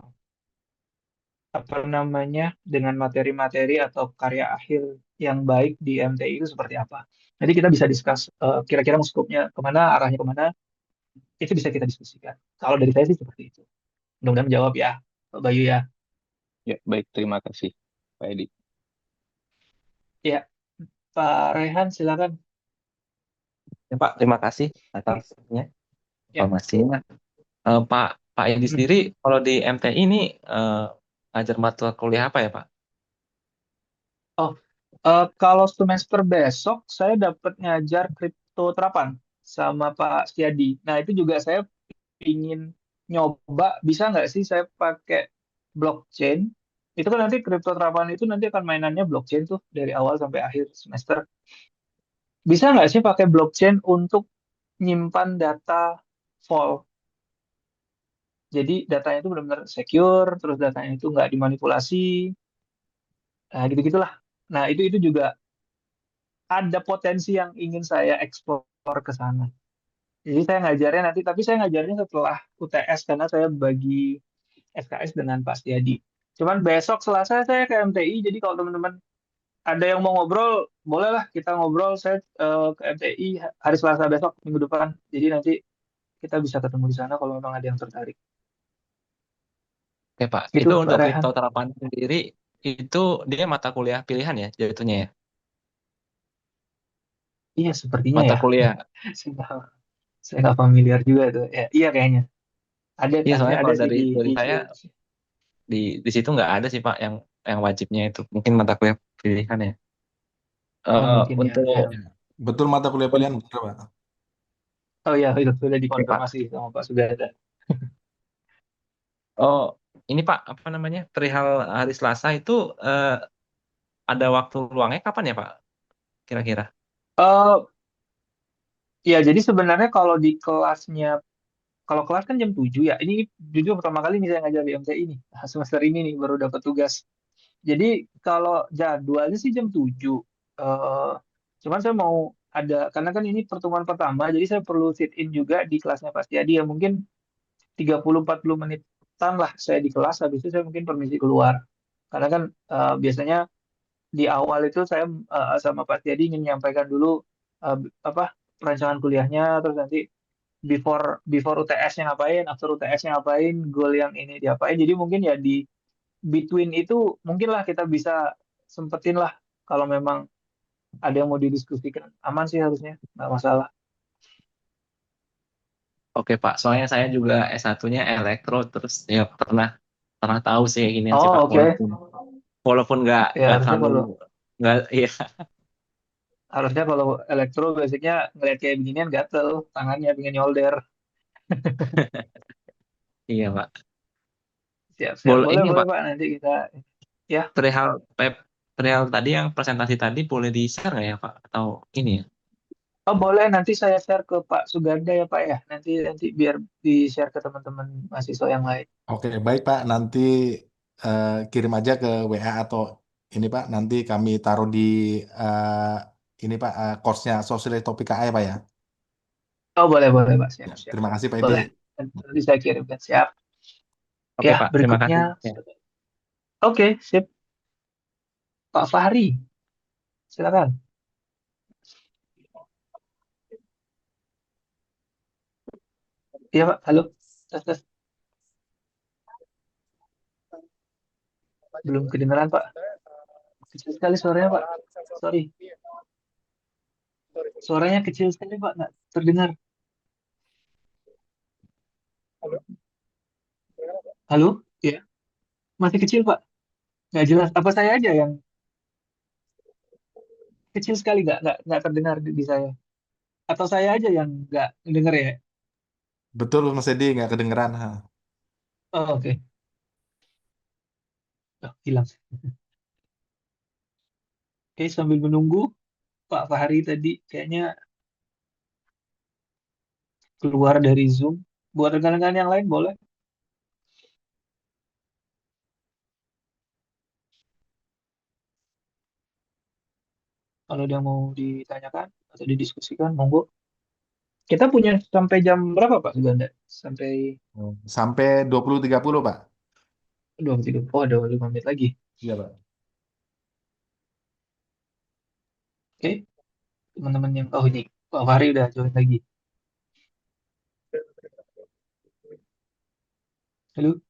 apa namanya dengan materi-materi atau karya akhir yang baik di MTI itu seperti apa. Jadi kita bisa discuss kira-kira mau skopnya kemana, arahnya kemana, itu bisa kita diskusikan. Kalau dari saya sih seperti itu. Mudah-mudahan menjawab ya, Pak Bayu ya. Ya, baik, terima kasih, Pak Edi. Ya, Pak Rehan silakan. Ya, Pak, terima kasih atas Ya. informasinya. Pak Edi Hmm. sendiri kalau di MTI ini ngajar mata kuliah apa ya, Pak? Oh, kalau semester besok saya dapat ngajar kripto terapan sama Pak Setiadi. Nah, itu juga saya ingin nyoba, bisa nggak sih saya pakai blockchain? Itu kan nanti kripto terapan itu nanti akan mainannya blockchain tuh dari awal sampai akhir semester. Bisa nggak sih pakai blockchain untuk nyimpan data vault? Jadi datanya itu benar-benar secure, terus datanya itu nggak dimanipulasi, nah gitu-gitulah. Nah itu juga ada potensi yang ingin saya eksplor ke sana. Jadi saya ngajarnya nanti, tapi saya ngajarnya setelah UTS karena saya bagi SKS dengan Pak Setiadi. Cuman besok Selasa saya ke MTI, jadi kalau teman-teman ada yang mau ngobrol, bolehlah kita ngobrol. Saya ke MTI hari Selasa besok minggu depan. Jadi nanti kita bisa ketemu di sana kalau memang ada yang tertarik. Oke, Pak. Gitu Itu Pak untuk Rehan. kripto terapan sendiri, itu dia mata kuliah pilihan ya jatuhnya ya? Iya sepertinya Mata ya. kuliah. Saya nggak saya nggak familiar juga tuh. Ya, iya kayaknya. Iya, soalnya Ada kalau sih dari di saya di situ nggak ada sih, Pak, yang wajibnya itu. Mungkin mata kuliah pilihan ya. oh, mungkin ya. Ya. Untuk Ya. Betul mata kuliah pilihan, betul, Pak. Oh ya, itu sudah Oke, Pak. dikonfirmasi sama Pak Suganda. Oh, ini Pak, apa namanya? Perihal hari Selasa itu ada waktu luangnya kapan ya, Pak? Kira-kira? Eh ya, jadi sebenarnya kalau kelas kan jam 7 ya. Ini jujur pertama kali nih saya ngajar di MTI ini. Nah, semester ini nih baru dapat tugas. Jadi kalau jadwalnya sih jam 7. Eh cuman saya mau ada, karena kan ini pertemuan pertama, jadi saya perlu sit in juga di kelasnya Pak Setiadi ya. Mungkin 30-40 menitan lah saya di kelas, habis itu saya mungkin permisi keluar. Karena kan biasanya di awal itu saya sama Pak Tiadi ingin menyampaikan dulu apa perancangan kuliahnya, terus nanti before before UTS-nya ngapain, after UTS-nya ngapain, goal yang ini diapain. Jadi mungkin ya di between itu mungkinlah kita bisa sempetin lah kalau memang ada yang mau didiskusikan. Aman sih harusnya, nggak masalah. Oke, Pak. Soalnya saya juga S1-nya elektro, terus ya pernah tahu sih kayak ginian sih, Oh Pak. oke. Walaupun Ya nggak terlalu nggak, iya. harusnya kalau elektro basicnya ngeliat kayak beginian gatel tangannya pengen nyolder. Iya, Pak. Siap siap, Boleh boleh ini, boleh Pak. Pak, nanti kita ya. Perihal perihal tadi yang presentasi tadi boleh di-share nggak ya, Pak? Atau ini ya? Oh boleh, nanti saya share ke Pak Suganda ya Pak ya. Nanti nanti biar di-share ke teman-teman mahasiswa yang lain. Oke, baik Pak. Nanti kirim aja ke WA atau ini Pak. Nanti kami taruh di ini Pak, course-nya Sosial Topik KA ya Pak ya. Oh boleh boleh Pak, siap Ya, siap terima siap. kasih Pak Edi. Boleh. Nanti saya kirimkan, siap. Oke, Ya Pak. Terima berikutnya, kasih. Ya. oke sip, Pak Fahri, silakan. Iya Pak, halo. Tes tes. Belum kedengeran Pak. Kecil sekali suaranya Pak. Sorry, suaranya kecil sekali Pak, nggak terdengar. Halo, ya masih kecil Pak, nggak jelas. Apa saya aja yang kecil sekali, nggak terdengar di saya? Atau saya aja yang nggak dengar ya? Betul Mas Edi, nggak kedengeran. Ha. Oh, oke. Oh, hilang. Oke, sambil menunggu Pak Fahri tadi kayaknya keluar dari Zoom. Buat rekan-rekan yang lain boleh. Kalau dia mau ditanyakan atau didiskusikan, monggo. Kita punya sampai jam berapa Pak Suganda? Sampai Sampai 20.30 Pak. 23. Oh, ada 5 menit lagi. Iya Pak. Oke, teman-teman yang... Oh, ini Pak Fahri udah join lagi. Halo.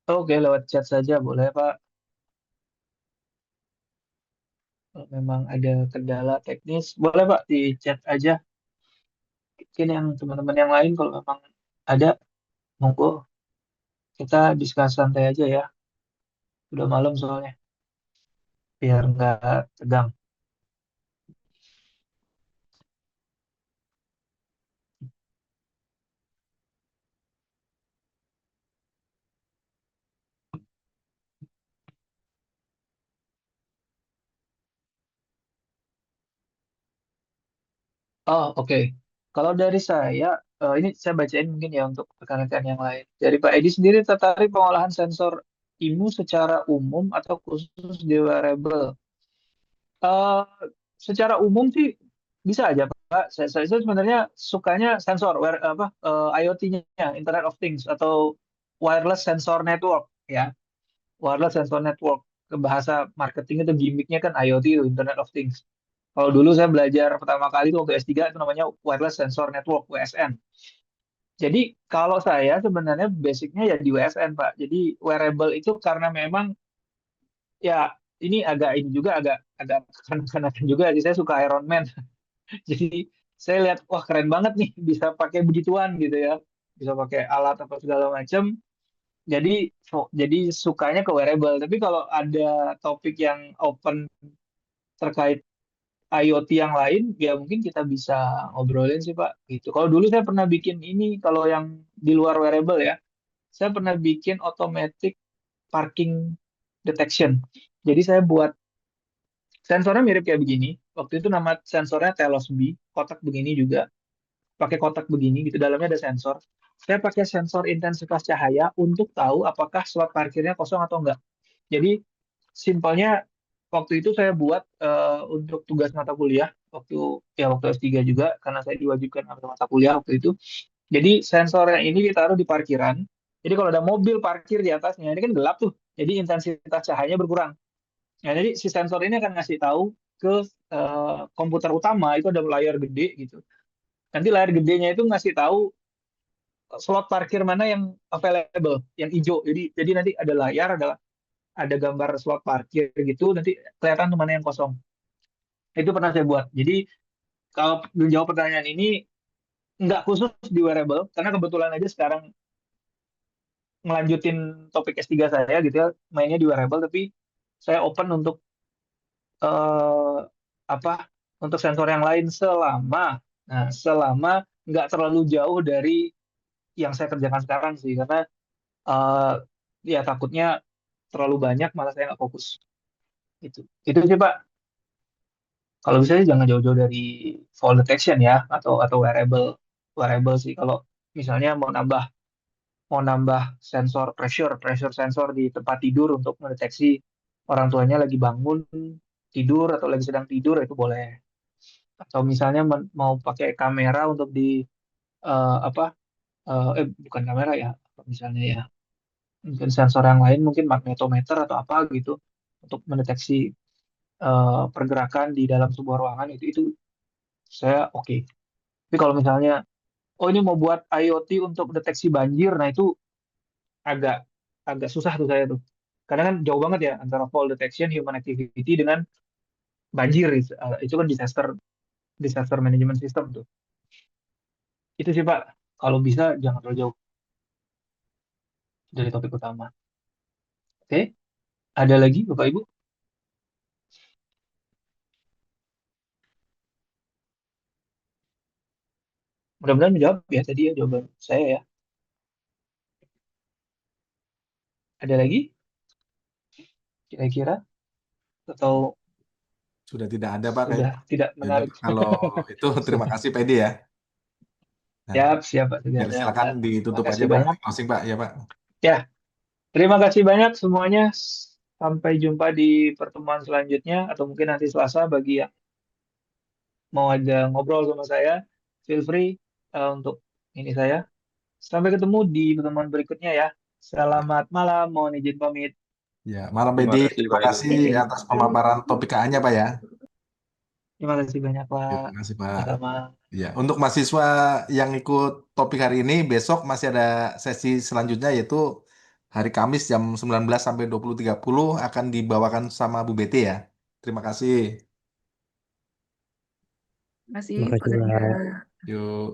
Oke, lewat chat saja boleh, Pak. Kalau memang ada kendala teknis, boleh Pak di chat aja. Mungkin yang teman-teman yang lain kalau memang ada, monggo kita diskus santai aja ya. Udah malam soalnya, biar nggak tegang. Oh, oke. Kalau dari saya, ini saya bacain mungkin ya untuk rekan-rekan yang lain. Dari Pak Edi sendiri tertarik pengolahan sensor IMU secara umum atau khusus di wearable? Eh, Secara umum sih bisa aja Pak. Saya sebenarnya sukanya sensor, IoT-nya, Internet of Things atau wireless sensor network ya, wireless sensor network. Ke bahasa marketing itu gimmicknya kan IoT itu Internet of Things. Kalau dulu saya belajar pertama kali itu waktu S3 itu namanya wireless sensor network WSN. Jadi kalau saya sebenarnya basicnya ya di WSN Pak. Jadi wearable itu karena memang ya ini ini juga agak agak kanak-kanakan juga. Jadi saya suka Iron Man. Jadi saya lihat wah keren banget nih bisa pakai begituan gitu ya, bisa pakai alat apa segala macam. Jadi jadi sukanya ke wearable. Tapi kalau ada topik yang open terkait IoT yang lain, ya mungkin kita bisa ngobrolin sih Pak. Gitu. Kalau dulu saya pernah bikin ini, kalau yang di luar wearable ya, saya pernah bikin automatic parking detection. Jadi saya buat sensornya mirip kayak begini. Waktu itu nama sensornya Telos B, kotak begini juga. Pakai kotak begini gitu dalamnya ada sensor. Saya pakai sensor intensitas cahaya untuk tahu apakah slot parkirnya kosong atau enggak. Jadi simpelnya waktu itu saya buat untuk tugas mata kuliah waktu S3 juga karena saya diwajibkan ambil mata kuliah waktu itu. Jadi sensornya ini ditaruh di parkiran. Jadi kalau ada mobil parkir di atasnya, ini kan gelap tuh. Jadi intensitas cahayanya berkurang. Nah, jadi si sensor ini akan ngasih tahu ke komputer utama itu ada layar gede gitu. Nanti layar gedenya itu ngasih tahu slot parkir mana yang available, yang hijau. Jadi nanti ada layar, ada gambar slot parkir gitu, nanti kelihatan tuh mana yang kosong. Itu pernah saya buat. Jadi kalau menjawab pertanyaan ini nggak khusus di wearable, karena kebetulan aja sekarang ngelanjutin topik S3 saya gitu ya, mainnya di wearable, tapi saya open untuk eh, apa untuk sensor yang lain selama nggak terlalu jauh dari yang saya kerjakan sekarang sih, karena eh, ya takutnya terlalu banyak malah saya nggak fokus gitu. Itu sih Pak. Kalau bisa sih jangan jauh-jauh dari fall detection ya atau wearable wearable sih. Kalau misalnya mau nambah sensor pressure sensor di tempat tidur untuk mendeteksi orang tuanya lagi bangun tidur atau lagi sedang tidur itu boleh. Atau misalnya mau pakai kamera untuk di apa bukan kamera ya, misalnya ya mungkin sensor yang lain mungkin magnetometer atau apa gitu untuk mendeteksi pergerakan di dalam sebuah ruangan itu saya oke. Tapi kalau misalnya oh ini mau buat IoT untuk deteksi banjir, nah itu agak agak susah tuh saya tuh. Karena kan jauh banget ya antara fall detection human activity dengan banjir itu kan disaster disaster management system tuh. Itu sih Pak. Kalau bisa jangan terlalu jauh dari topik utama. Oke, ada lagi Bapak Ibu? Mudah-mudahan menjawab ya tadi ya jawaban saya ya. Ada lagi kira-kira atau Sudah tidak ada Pak sudah kayaknya. tidak Jadi menarik? kalau itu terima kasih Pak Edi ya. Nah, Siap, siap Pak ya, Sugarnya. silakan ditutup aja Makasih Pak, banyak. closing Pak ya Pak. Ya, terima kasih banyak semuanya. Sampai jumpa di pertemuan selanjutnya atau mungkin nanti Selasa bagi yang mau aja ngobrol sama saya. Feel free untuk ini saya. Sampai ketemu di pertemuan berikutnya ya. Selamat malam, mohon izin pamit. Ya, malam Terima Edi, kasih terima Pak Edi. kasih atas pemaparan topik A-nya Pak ya. Terima kasih banyak Ya, Pak. terima kasih Pak. Sama-sama. Ya, untuk mahasiswa yang ikut topik hari ini, besok masih ada sesi selanjutnya yaitu hari Kamis jam 19 sampai 20.30 akan dibawakan sama Bu Betty ya. Terima kasih. Terima kasih Terima Pak kasih, Pak. Ganjar. Yuk.